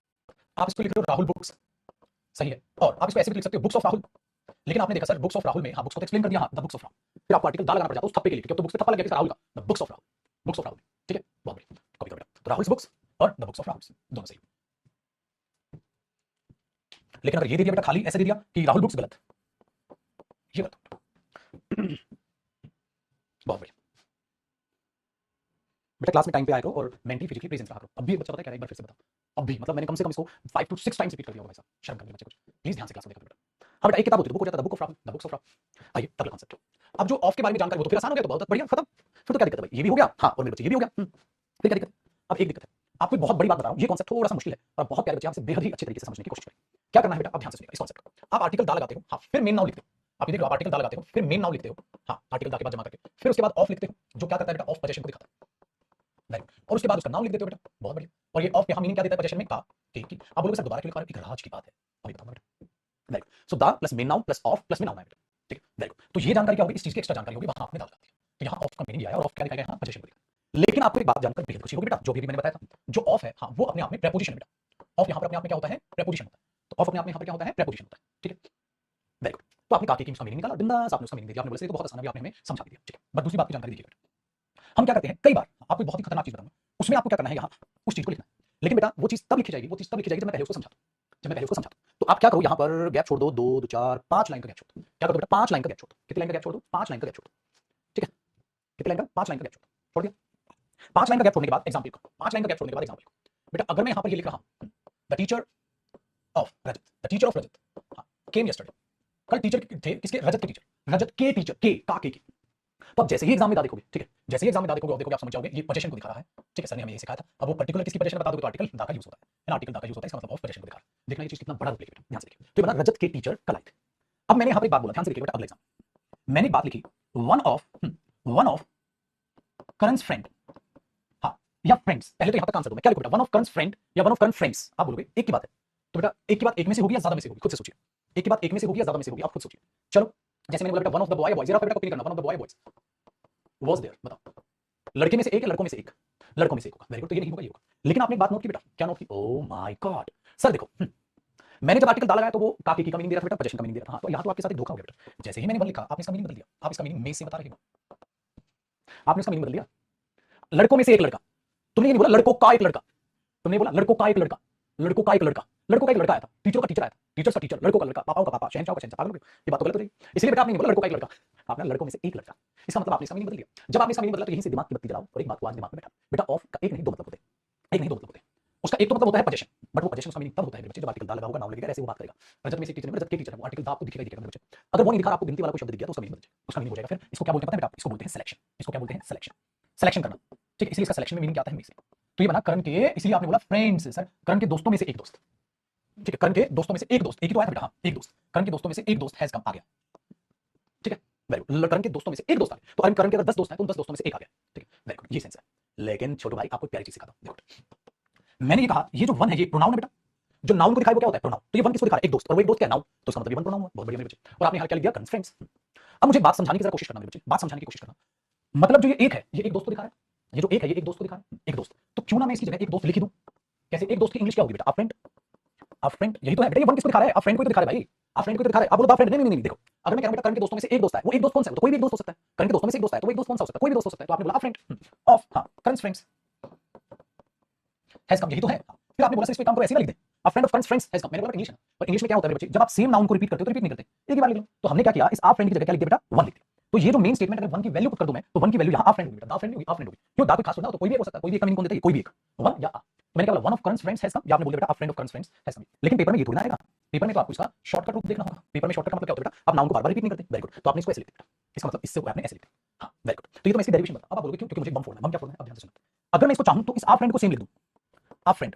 आप इसको लिख रहे हो राहुल बुक्स, सही है, और आप इसको ऐसे भी लिख सकते हो बुक्स ऑफ राहुल, लेकिन आपने देखा सर बुक्स ऑफ राहुल में, हाँ, बुक्स को तो एक्सप्लेन कर दिया, हाँ, द बुक्स ऑफ राहुल, फिर आपको आर्टिकल दा लगाना पड़ जाता है उस थप्पे के लिए, क्योंकि अब तो बुक्स पे थप्पा लग गया राहुल का, the books of Rahul, books of Rahul, ठीक है, बहुत बढ़िया, कॉपी करो बेटा, तो राहुल्स बुक्स और द बुक्स ऑफ राहुल दोनों सही। लेकिन अगर ये दे दिया बेटा खाली ऐसे दे दिया कि राहुल बुक्स, गलत, ये गलत, बहुत बढ़िया बेटा, क्लास में टाइम पे आया करो और मेंटली फिजिकली प्रेजेंट रहा करो। अब भी एक बच्चा पता है क्या, एक बार फिर से बताओ, अब भी मतलब मैंने कम से कम इसको 5 to 6 टाइम्स रिपीट कर दिया होगा भाई साहब, शर्म करने बच्चे कुछ, प्लीज ध्यान से क्लास में देखो बेटा। हाँ बेटा, एक किताब होती है, बुक हो जाता है the book of Rahul, the books of Rahul. आइए अगला कांसेप्ट, अब जो ऑफ के बारे में जानकारी वो तो फिर आसान हो गया, तो बहुत बढ़िया, खत्म। फिर तो क्या दिक्कत है भाई, ये भी हो गया, हाँ, और मेरे बच्चे ये भी हो गया, फिर क्या दिक्कत है? अब एक दिक्कत है, आपको एक बहुत बड़ी बात बता रहा हूँ, ये कॉन्सेप्ट थोड़ा सा मुश्किल है और बहुत प्यारे बच्चे आपसे बेहद ही अच्छे तरीके से समझने की कोशिश करें। क्या करना है बेटा, अब ध्यान से सुनिएगा इस कॉन्सेप्ट को। आप आर्टिकल दा लगाते हो, हाँ, फिर मेन नाउन लिखते हो। आप ये देख लो, आप आर्टिकल दा लगाते हो, फिर मेन नाउन लिखते हो, हाँ, आर्टिकल दा के बाद जमा करके, फिर उसके बाद ऑफ लिखते हो, जो क्या करता है बेटा, ऑफ पोजीशन को दिखाता है, राइट, और उसके बाद उसका नाम लिख देते हो बेटा, बहुत बढ़िया। और ये ऑफ यहाँ मीनिंग क्या देता है पोजीशन में, का, की। आप बोलोगे सर दोबारा क्यों लिखा रहे हो, एक राज की बात है, अभी बताऊंगा बेटा, राइट। सो दा plus main noun plus of plus main noun है बेटा, ठीक है, वेरी गुड। तो ये जानकारी क्या होगी, इस चीज की एक्स्ट्रा जानकारी होगी, वहां आपने दा लगा दिया, तो यहाँ ऑफ का मीनिंग आया और ऑफ क्या लिखा गया, यहाँ पोजीशन को दिखा। लेकिन आपको एक बात जानकर बेहद खुशी होगी बेटा, जो भी मैंने बताया था, जो ऑफ है, हाँ, वो अपने आप में प्रेपोजिशन है बेटा। ऑफ यहाँ पर अपने आप में क्या होता है, प्रेपोजिशन होता है। तो ऑफ अपने आप में यहाँ पर क्या होता है, प्रेपोजिशन होता है, ठीक है, वेरी गुड। तो आपने काके की उसका मीनिंग निकाला, बिंदास आपने उसका मीनिंग दे दिया, आपने बोला तो बहुत आसान है, आपने हमें समझा दिया, ठीक है। बस दूसरी बात की जानकारी दीजिए बेटा, हम क्या करते हैं कई बार, आपको बहुत ही खतरनाक चीज बताऊंगा, उसमें आपको क्या करना है, यहाँ उस चीज को लिखना है, लेकिन बेटा वो चीज तब लिखी जाएगी, वो चीज तब लिखी जाएगी जब मैं पहले उसको समझाता हूं, जब मैं पहले उसको समझाता हूं। तो आप क्या करो, यहाँ पर गैप छोड़ दो, 2 2 4 5 लाइन का गैप छोड़ दो। क्या करो बेटा, 5 लाइन का गैप छोड़ दो। कितनी लाइन का गैप छोड़ दो, 5 लाइन का गैप छोड़ दो, ठीक है। कितनी लाइन का, 5 लाइन का गैप छोड़ दिया। 5 लाइन का गैप छोड़ने के बाद एग्जांपल को, 5 लाइन का गैप छोड़ने के बाद एग्जांपल को, बेटा अगर मैं यहाँ पर ये लिख रहा हूँ, the teacher of Rajat, the teacher of Rajat, हाँ, केम यस्टरडे, कल टीचर थे किसके, रजत के टीचर, रजत के टीचर, के का के की। तो अब जैसे ही एग्जाम में दा देखोगे, ठीक है, जैसे ही एग्जाम में दा देखोगे, देखोगे आप समझ जाओगे ये पोजीशन को दिखा रहा है, ठीक है, सर ने हमें ये सिखाया था। अब वो पर्टिकुलर किसकी पोजीशन बता दोगे तो आर्टिकल दा का यूज होता है ना, आर्टिकल दा का यूज होता है, इसका मतलब ऑफ पोजीशन को दिखा रहा है। देखना ये चीज कितना बड़ा रूप लेके, ध्यान से देखिए। तो ये बना रजत के टीचर कल आए थे। अब मैंने यहाँ पर एक बात बोला, ध्यान से देखिए बेटा, अगला एग्जाम मैंने एक बात लिखी, वन ऑफ करण's फ्रेंड, हाँ, या फ्रेंड्स, पहले तो यहाँ तक आंसर दो, मैं क्या लिखूं बेटा, वन ऑफ करण's फ्रेंड या वन ऑफ करण's फ्रेंड्स, आप बोलोगे एक की बात है, तो बेटा एक की बात एक में से होगी या ज्यादा में से होगी, खुद से सोचिए। एक की बात एक में से होगी या ज्यादा में से होगी, आप खुद सोचिए। चलो, जैसे मैंने बोला बेटा one of the boy boys, जरा बेटा कॉपी करना, one of the boy boys was there, बताओ, लड़के में से एक या लड़कों में से एक, लड़कों में से एक होगा, वेरी गुड। तो ये नहीं होगा, ये होगा। लेकिन आपने एक बात नोट की बेटा, क्या नोट की, ओ माय गॉड सर देखो, मैंने जब आर्टिकल डाला लगाया तो वो काकी की का मीनिंग दे रहा था बेटा, पोजीशन का मीनिंग दे रहा था, हाँ, तो यहाँ तो आपके साथ एक धोखा हो गया बेटा। जैसे ही मैंने वन लिखा, आपने इसका मीनिंग बदल दिया, आप इसका मीनिंग में से बता रहे हो, आपने इसका मीनिंग बदल दिया, लड़कों में से एक लड़का, तुमने ये नहीं बोला लड़कों का एक लड़का, तुमने बोला लड़कों का एक लड़का, लड़कों का एक लड़का, लड़कों का एक लड़का आया था, टीचर का टीचर आया था, टीचर्स का टीचर, लड़कों का लड़का, पापाओं का पापा, शहंशाह का शहंशाह, पागल हो गए, ये बात तो गलत हो रही है। इसलिए बेटा आपने नहीं बोला लड़कों का एक लड़का, आपने लड़कों में से एक लड़का, इसका मतलब आपने इसका मीनिंग बदल दिया। जब आपने इसका मीनिंग बदला तो यहीं से दिमाग की बत्ती जलाओ और एक बात को आज दिमाग में बैठा, बेटा ऑफ का एक नहीं दो मतलब होते हैं, एक नहीं दो मतलब होते हैं। उसका एक तो मतलब होता है पोजीशन, बट वो पोजीशन का मीनिंग तब होता है बच्चे जब आर्टिकल दा लगा होगा, नाम लगेगा, ऐसे वो बात करेगा। रजत में से टीचर है, रजत के टीचर है, वो आर्टिकल दा आपको दिखेगा ही दिखेगा मेरे बच्चे। अगर वो नहीं दिखा, आपको गिनती वाला कोई शब्द दिख गया तो उसका मीनिंग बदल जाएगा, उसका मीनिंग हो जाएगा। फिर इसको क्या बोलते हैं पता है बेटा, इसको बोलते हैं सिलेक्शन, इसको क्या बोलते हैं सिलेक्शन, सिलेक्शन करना, ठीक है। इसलिए इसका सिलेक्शन में मीनिंग क्या आता है, मिक्स। तो ये बना करण के, इसलिए आपने बोला फ्रेंड्स, सर करण के दोस्तों में से एक दोस्त, ठीक है, करण के दोस्तों में से एक दोस्त, एक ही तो आया था बेटा, हाँ, एक दोस्त, करण के दोस्तों में से एक दोस्त हैज कम, आ गया, ठीक है, वेरी गुड। करण के दोस्तों में से एक दोस्त आ गया, तो करण के अगर 10 दोस्त हैं तो उन 10 दोस्तों में से एक आ गया, ठीक है, वेरी गुड, ये सेंस है। लेकिन छोटू भाई आपको प्यारी चीज सिखाता हूं, देखो मैंने ये कहा, ये जो वन है ये प्रोनाउन है बेटा, जो नाउन को दिखाए वो क्या होता है, प्रोनाउन। तो ये वन किसको दिखा रहा है, एक दोस्त, और वो एक दोस्त क्या है, नाउन, तो इसका मतलब ये वन प्रोनाउन है, बहुत बढ़िया मेरे बच्चे। और आपने यहाँ क्या लिख दिया, करण's फ्रेंड्स। अब मुझे बात समझाने की जरा कोशिश करना मेरे बच्चे, बात समझाने की कोशिश करना। मतलब जो ये एक है, ये एक दोस्त को दिखा रहा है, ये जो एक है ये एक दोस्त को दिखा रहा है, एक दोस्त, तो क्यों ना मैं इसकी जगह एक दोस्त लिख दूं। कैसे, एक दोस्त की इंग्लिश क्या होगी बेटा, अ फ्रेंड, अ फ्रेंड, यही तो है बेटा, ये वन किसको दिखा रहा है, अ फ्रेंड को तो दिखा रहा है भाई, अ फ्रेंड को तो दिखा रहा है। आप बोलो अ फ्रेंड, नहीं नहीं नहीं, देखो अगर मैं कह रहा हूं बेटा करण के दोस्तों में से एक दोस्त है, वो एक दोस्त कौन सा है, तो कोई भी एक दोस्त हो सकता है, करण के दोस्तों में से एक दोस्त है तो वो एक दोस्त कौन सा हो सकता है, कोई भी दोस्त हो सकता है। तो आपने बोला अ फ्रेंड ऑफ, हां, करण's फ्रेंड्स हैज कम, यही तो है। फिर आपने बोला इस पे काम करो, ऐसे ही लिख दे, a friend of Karan's friends has come. मैंने बोला इंग्लिश है, और इंग्लिश में क्या होता है मेरे बच्चे, जब आप सेम नाउन को रिपीट करते हो तो रिपीट नहीं करते, एक ही बार लिख लो। तो हमने क्या किया, इस अ फ्रेंड की जगह क्या लिख दिया बेटा, वन लिख दिया। तो ये जो मेन स्टेटमेंट अगर वन की वैल्यू पुट कर दूं मैं, तो वन की वैल्यू यहां अ फ्रेंड होगी बेटा, दा फ्रेंड होगी, अ फ्रेंड होगी। क्यों, दा कोई खास होता है तो कोई भी एक हो सकता है, कोई भी एक का मीनिंग कौन देता है, कोई भी एक, वन या अ। तो मैंने क्या बोला, one of Karan's friends has come, या आपने बोल दिया बेटा a friend of Karan's friends has come. लेकिन पेपर में ये थोड़ी ना आएगा, पेपर में तो आपको इसका शॉर्टकट रूप देखना होगा। पेपर में शॉर्टकट का मतलब क्या होता है बेटा, आप नाउन को बार-बार रिपीट नहीं करते, वेरी गुड। तो आपने इसको ऐसे लिख दिया, इसका मतलब इससे आपने ऐसे लिख दिया, हां, वेरी गुड। तो ये तो मैं इसकी डेरिवेशन बता, अब आप बोलोगे क्यों, क्योंकि मुझे बम फोड़ना है, बम क्या फोड़ना है, अब ध्यान से सुनो। अगर मैं इसको चाहूं तो इस अ फ्रेंड को सेम लिख दूं, अ फ्रेंड,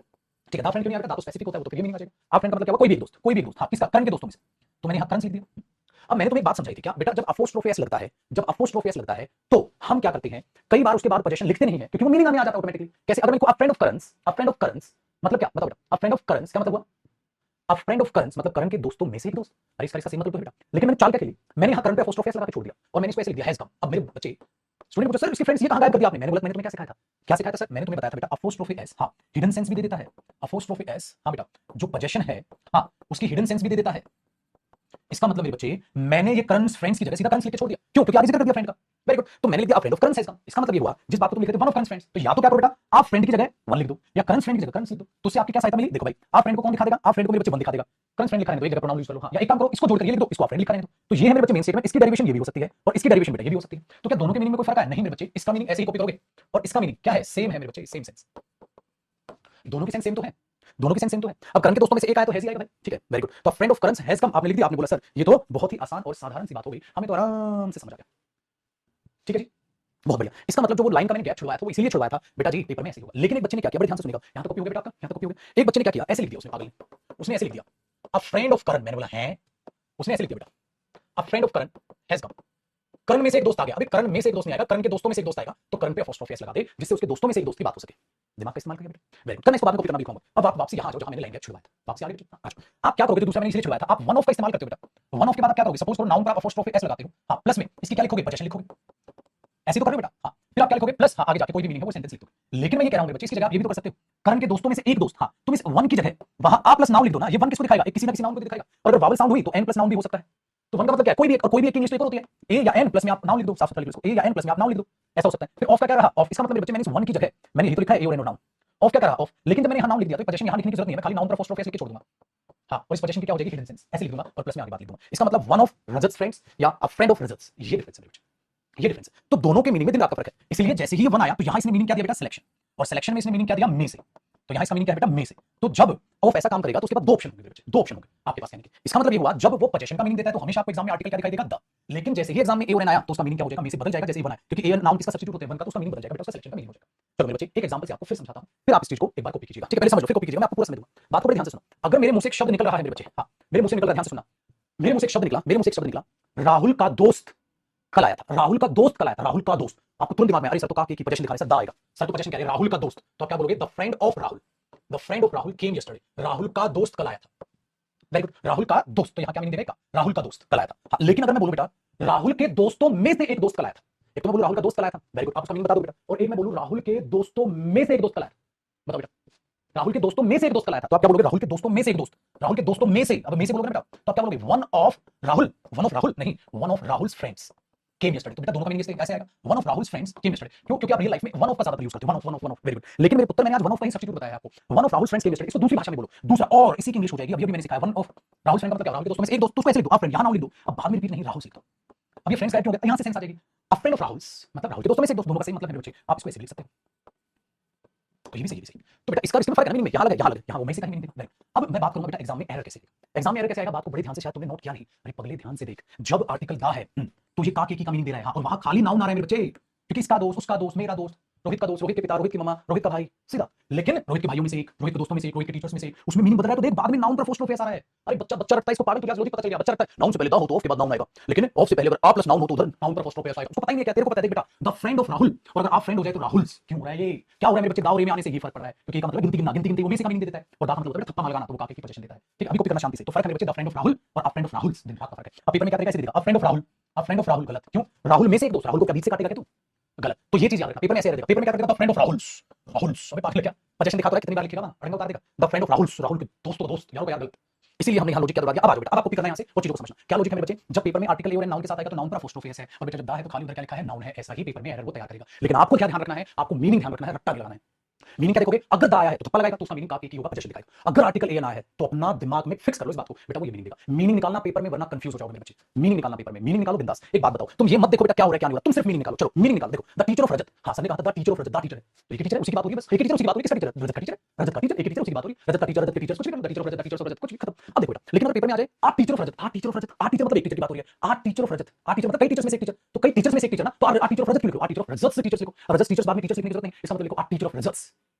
ठीक है, दा फ्रेंड क्यों नहीं आएगा, दा तो स्पेसिफिक होता है, वो तो फिर ये मीनिंग आ जाएगा। अ फ्रेंड का मतलब क्या हुआ, कोई भी एक दोस्त, कोई भी एक दोस्त, हां, किसका, करण के दोस्तों में से। तो मैंने यहां करण लिख दिया। अब मैंने तुम्हें एक बात समझाई थी क्या बेटा, जब अपोस्ट्रोफी एस लगता है, जब अपोस्ट्रोफी एस लगता है तो हम क्या करते हैं, कई बार उसके बाद पोजीशन लिखते नहीं है, क्योंकि वो मीनिंग हमें आ जाता है ऑटोमेटिकली। कैसे, अगर मैं लिखूं a friend of Karan's, a friend of Karan's मतलब क्या, बताओ बेटा, अ फ्रेंड ऑफ करण's क्या मतलब हुआ, अ फ्रेंड ऑफ करण's मतलब करण के दोस्तों में से एक दोस्त। अरे इसका सेम मतलब तो है बेटा, लेकिन मैंने चाल क्या खेली, मैंने यहां करण पे अपोस्ट्रोफी एस लगा के छोड़ दिया और मैंने इसको ऐसे लिख दिया हैज कम। अब मेरे बच्चे स्टूडेंट पूछो सर इसकी फ्रेंड्स ये कहां गायब कर दिया आपने, मैंने बोला मैंने तुम्हें क्या सिखाया था, क्या सिखाया था सर, मैंने तुम्हें बताया था बेटा अपोस्ट्रोफी एस, हां, हिडन सेंस भी दे देता है, अपोस्ट्रोफी एस, हां बेटा, जो पोजीशन है, हां, उसकी हिडन सेंस भी दे देता है। इसका मतलब मेरे बच्चे, मैंने ये करण's फ्रेंड्स की जगह सीधा करण's लिख के छोड़ दिया, क्यों, क्योंकि आगे जिक्र कर दिया फ्रेंड का, वेरी गुड। तो मैंने लिख दिया फ्रेंड ऑफ करण's है इसका, इसका मतलब ये हुआ जिस बात को तुम लिखते थे वन ऑफ करण's फ्रेंड्स, तो या तो क्या करो बेटा, आप फ्रेंड की जगह वन लिख दो या करण's फ्रेंड की जगह करण's लिख दो। तो उससे आपकी क्या सहायता मिली, देखो भाई आप फ्रेंड को कौन दिखा देगा, आप फ्रेंड को मेरे बच्चे वन दिखा देगा, करण's फ्रेंड लिखा है तो एक जगह प्रोनाउन यूज कर लो, हां, या एक काम करो इसको जोड़कर ये लिख दो, इसको आप फ्रेंड लिखा है तो ये है मेरे बच्चे मेन स्टेटमेंट। इसकी डेरिवेशन ये भी हो सकती है और इसकी डेरिवेशन बेटा ये भी हो सकती है। तो क्या दोनों के मीनिंग में कोई फर्क है, नहीं मेरे बच्चे, इसका मीनिंग ऐसे ही कॉपी करोगे और इसका मीनिंग क्या है, सेम है मेरे बच्चे, सेम सेंस, दोनों की सेंस सेम तो है, दोनों की सेंस सेम तो है। अब करण के दोस्तों में से एक आया तो हैज ही आएगा भाई, ठीक है, वेरी गुड। तो फ्रेंड ऑफ करण's हैज कम आपने लिख दिया, आपने बोला सर ये तो बहुत ही आसान और साधारण सी बात हो गई, हमें तो आराम से समझ आ गया। ठीक है जी, बहुत बढ़िया। इसका मतलब जो वो लाइन का मैंने गैप छुड़वाया था वो इसलिए छुड़वाया था बेटा जी पेपर में ऐसे ही होगा। लेकिन एक बच्चे ने क्या किया, बड़े ध्यान से सुनिएगा, यहां तक कॉपी हो गया बेटा आपका, यहां तक कॉपी हो गया। एक बच्चे ने क्या किया, ऐसे लिख दिया उसने, पागल ने, उसने ऐसे लिख दिया अ फ्रेंड ऑफ करण। मैंने बोला है, उसने ऐसे लिख दिया बेटा a friend of Karan has come. Karan में से एक दोस्त आ गया, अभी करण में से एक दोस्त नहीं आएगा, करण के दोस्तों में से एक दोस्त आएगा, तो करण पे अपोस्ट्रोफी एस लगा दे जिससे उसके दोस्तों में से एक दोस्त की बात हो सके। दिमाग का इस्तेमाल करिए बेटा, वेरी गुड। कल मैं इसको बाद में कॉपी करना भी दिखाऊंगा। अब आप वापसी यहां आ जाओ जहां मैंने लाइन गैप छुड़वाया था, वापसी आ गए बेटा। आप क्या करोगे, तो दूसरा मैंने इसलिए छुड़वाया था, आप वन ऑफ का इस्तेमाल करते हो बेटा। वन ऑफ के बाद आप क्या करोगे, सपोज करो नाउन पर आप अपोस्ट्रोफी एस लगाते हो, हां प्लस में इसकी क्या लिखोगे, पोजीशन लिखोगे, ऐसे तो कर रहे हो बेटा। हाँ, फिर आप क्या लिखोगे, प्लस हाँ आगे जाके कोई भी मीनिंग है वो सेंटेंस लिख दो। लेकिन मैं ये कह रहा हूँ बच्चे, इसकी जगह आप ये भी तो कर सकते हो, करण के दोस्तों में से एक दोस्त, हाँ तुम इस वन की जगह वहां आ प्लस नाउन लिख दो ना, ये वन किसको दिखाएगा, एक किसी ना किसी नाउन को दिखाएगा। और अगर वावल साउंड हुई तो एन प्लस नाउन भी हो सकता है। तो वन का मतलब क्या है, कोई भी एक, और कोई भी एक इंग्लिश पेपर होती है, ए या एन प्लस में आप नाउन लिख दो, साफ सुथरा लिख दो, ए या एन प्लस में आप नाउन लिख दो, ऐसा हो सकता है। फिर ऑफ का क्या रहा, ऑफ इसका मतलब मेरे बच्चे मैंने इस वन की जगह मैंने ये तो लिखा है ए और एन और नाउन, ऑफ क्या करा ऑफ, लेकिन जब मैंने यहाँ नाउन लिख दिया तो पोजीशन यहाँ लिखने की जरूरत नहीं है, मैं खाली नाउन पर अपोस्ट्रोफी एस लिख के छोड़ दूंगा। हाँ, और इस पोजीशन की क्या हो जाएगी, हिडन सेंस, ऐसे लिख दूंगा और प्लस में आगे बात लिख दूंगा। इसका मतलब वन ऑफ रजत फ्रेंड्स या अ फ्रेंड ऑफ रजत, ये डिफरेंस है, ये डिफरेंस है। तो दोनों के मीनिंग में दिन रात का फर्क है। इसलिए जैसे ही ये वन आया तो यहां इसने मीनिंग क्या दिया बेटा, सिलेक्शन, और सिलेक्शन में इसने मीनिंग क्या दिया, में से। तो यहां इसका मीनिंग क्या है बेटा, में से। तो जब ऑफ ऐसा काम करेगा तो उसके बाद दो ऑप्शन होंगे बच्चे, दो ऑप्शन होंगे आपके पास। यानी कि इसका मतलब ये हुआ, जब वो पोजीशन का मीनिंग देता है तो हमेशा आपको एग्जाम में आर्टिकल क्या दिखाई देगा, द। लेकिन जैसे ही एग्जाम में ए और एन आया तो उसका मीनिंग क्या हो जाएगा, में से बदल जाएगा जैसे ही वन आया, क्योंकि ए नाउन किसका सब्स्टिट्यूट होता है, वन का, तो उसका मीनिंग बदल जाएगा बेटा, उसका सिलेक्शन का मीनिंग हो जाएगा। चलो मेरे बच्चे एक एग्जांपल से आपको फिर समझाता हूं, फिर आप इस चीज को एक बार कॉपी कीजिएगा, ठीक है, पहले समझो फिर कॉपी कीजिएगा, मैं आपको पूरा समझ दूंगा। बात को बड़े ध्यान से सुनो। अगर मेरे मुंह से एक शब्द निकल रहा है मेरे बच्चे, हाँ मेरे मुंह से निकल रहा है, ध्यान से सुनना, मेरे मुंह से एक शब्द निकला, मेरे मुंह से एक शब्द निकला, राहुल का दोस्त कल आया था, राहुल का दोस्त कल आया था, राहुल का दोस्त। आपको तुरंत दिमाग में, अरे सर तो का की पोजीशन दिखा रहे, सर दा आएगा, सर तो पोजीशन क्या है, राहुल का दोस्त, तो आप क्या बोलोगे, the friend of Rahul, the friend of Rahul came yesterday, Rahul का दोस्त कल आया था। वेरी गुड, राहुल का दोस्त, तो यहां क्या मीनिंग देगा, राहुल का दोस्त कल आया था। हाँ, लेकिन अगर मैं बोलूं बेटा राहुल के दोस्तों में से एक दोस्त कल आया था, एक तो मैं बोलूं राहुल का दोस्त कल आया था, वेरी गुड, आप उसका मीनिंग बता दो बेटा, और एक मैं बोलूं राहुल के दोस्तों में से एक दोस्त कल आया था, बताओ बेटा, राहुल के दोस्तों में से एक दोस्त कल आया था, तो आप क्या बोलोगे, राहुल के दोस्तों में से एक दोस्त, राहुल के दोस्तों में से, अब में से बोलोगे बेटा तो आप क्या बोलोगे, वन ऑफ राहुल नहीं, one of Rahul's friends came yesterday. तो बेटा दोनों का मीनिंग ऐसे आएगा, one of Rahul's friends came yesterday. क्यों, क्योंकि आप रियल लाइफ में वन ऑफ का ज्यादा यूज करते हो, वन ऑफ, वेरी गुड। लेकिन मेरे पुत्र मैंने आज वन ऑफ का ही सब्स्टिट्यूट बताया आपको, one of Rahul's friends came yesterday, इसको दूसरी भाषा में बोलो, दूसरा, और इसी की इंग्लिश हो जाएगी, अभी मैंने सिखाया, वन ऑफ राहुल फ्रेंड का मतलब क्या, राहुल के दोस्तों में से एक दोस्त, तो उसको ऐसे लिख दो, आप फ्रेंड, यहां नाम लिख दो, अब बाद में रिपीट नहीं, राहुल से लिख दो। अब ये फ्रेंड्स का क्यों हो गया, यहां से सेंस आ जाएगी, अ फ्रेंड ऑफ राहुल्स मतलब राहुल के दोस्तों में से एक दोस्त, दोनों का सेम मतलब है बच्चे, आप इसको ऐसे लिख सकते हैं। तो ये भी सही, ये भी सही। तो बेटा इसका इसमें फर्क है मीनिंग में, यहाँ लगे, यहाँ लगे, यहाँ वो में से का मीनिंग देगा। अब मैं बात करूंगा बेटा एग्जाम में एरर कैसे देगा, एग्जाम में एरर कैसे आएगा, बात को बड़े ध्यान से, शायद तुमने नोट किया नहीं, अरे पगले ध्यान से देख, जब आर्टिकल दा है तो ये का के की का मीनिंग दे रहा है, हाँ, और वहां खाली नाउन आ रहा है मेरे बच्चे, क्योंकि इसका दोस्त, उसका दोस्त, मेरा दोस्त, रोहित का दोस्त, रोहित के पिता, रोहित की मम्मा, रोहित का भाई, सीधा। लेकिन रोहित के भाइयों में से एक, रोहित के दोस्तों में से एक, रोहित के टीचर्स में से एक, उसमें मीनिंग बदल रहा है, तो देख बाद में नाउन पर अपोस्ट्रोफी आ रहा है। अरे बच्चा बच्चा रखता है इसको, पागल तो क्या लॉजिक पता चल गया, बच्चा रखता है, नाउन से पहले दा हो तो ऑफ के बाद नाउन आएगा, लेकिन ऑफ से पहले अगर आ प्लस नाउन हो तो उधर नाउन पर अपोस्ट्रोफी आएगा, उसको पता ही नहीं है क्या, तेरे को पता है, देख बेटा द फ्रेंड ऑफ राहुल, और अगर आप फ्रेंड हो जाए तो राहुल्स क्यों हो रहा है, ये क्या हो रहा है मेरे बच्चे, दाव रे में आने से ये फर्क पड़ रहा है, क्योंकि का मतलब गिनती गिनना, गिनती गिनती वो में से का मीनिंग दे देता है, और दा मतलब होता है थप्पा लगाना, तो वो काके की पोजीशन देता है, ठीक है। अभी कॉपी करना शांति से, तो फर्क है मेरे बच्चे, द फ्रेंड ऑफ राहुल और अ फ्रेंड ऑफ राहुल्स, दिन रात का फर्क है। अब पेपर में क्या करेगा, ऐसे देगा, अ friend of Rahul, a friend of Rahul, गलत, क्यों, राहुल में से एक दोस्त, राहुल को क्या बीच से काटेगा क्या तू, गलत। तो ये चीज याद रखना, पेपर में ऐसे रहेगा, पेपर में क्या करेगा, the friend of Rahul's, Rahul's, अबे पागल क्या पोजीशन दिखा तो रहा है, कितनी बार लिखेगा ना, अड़ंगा उतार देगा, the friend of Rahul's, Rahul के दोस्तों का दोस्त, यार गलत। इसीलिए हमने यहाँ लॉजिक क्या दबा दिया। अब आ जाओ बेटा, अब आप कॉपी करना है यहाँ से, वो चीजों को समझना, क्या लॉजिक है मेरे बच्चे, जब पेपर में आर्टिकल ए और नाउन के साथ आएगा तो नाउन पर अपोस्ट्रोफी एस है, और बेटा जब दा है तो खाली उधर क्या लिखा है, नाउन है, ऐसा ही पेपर में एरर वो तैयार करेगा। लेकिन आपको क्या ध्यान रखना है, आपको मीनिंग ध्यान रखना है, रट्टा नहीं लगाना है। मीनिंग क्या देखोगे, अगर दा आया है तो थप्पा लगाएगा, तो उसका मीनिंग काफी की होगा, पोजीशन दिखाएगा। अगर आर्टिकल ए ना है तो अपना दिमाग में फिक्स कर लो इस बात को, बेटा वो ये मीनिंग देगा। मीनिंग निकालना पेपर में, वरना कंफ्यूज हो जाओगे मेरे बच्चे, मीनिंग निकालना पेपर में, मीनिंग निकालो बिंदास। एक बात बताओ, तुम ये मत देखो बेटा क्या हो रहा है क्या नहीं हो रहा, तुम सिर्फ मीनिंग निकालो, चलो मीनिंग निकालो, देखो द टीचर ऑफ रजत, हां सर ने कहा था the teacher of Rajat, the teacher है, तो एक टीचर है, उसी की बात हो रही है, बस एक टीचर उसी की बात हो रही है, किसका टीचर, रजत का टीचर, रजत का टीचर, एक टीचर उसी की बात हो रही है, रजत का टीचर, रजत के टीचर, कुछ भी the teacher of Rajat, the teacher of Rajat, कुछ भी खत्म। अब देखो बेटा, लेकिन अगर पेपर में आ जाए a teacher of Rajat, a teacher of Rajat, a teacher मतलब एक टीचर की बात हो रही है, a teacher of Rajat, a teacher मतलब कई टीचर्स में से एक टीचर, तो कई टीचर्स में से एक टीचर ना, तो आ टीचर ऑफ रजत क्यों लिखो, आ टीचर ऑफ रजत से टीचर्स लिखो, रजत टीचर्स बाद में टीचर्स लिखने की जरूरत नहीं, इसका मतलब लिखो आ टीचर ऑफ रजत।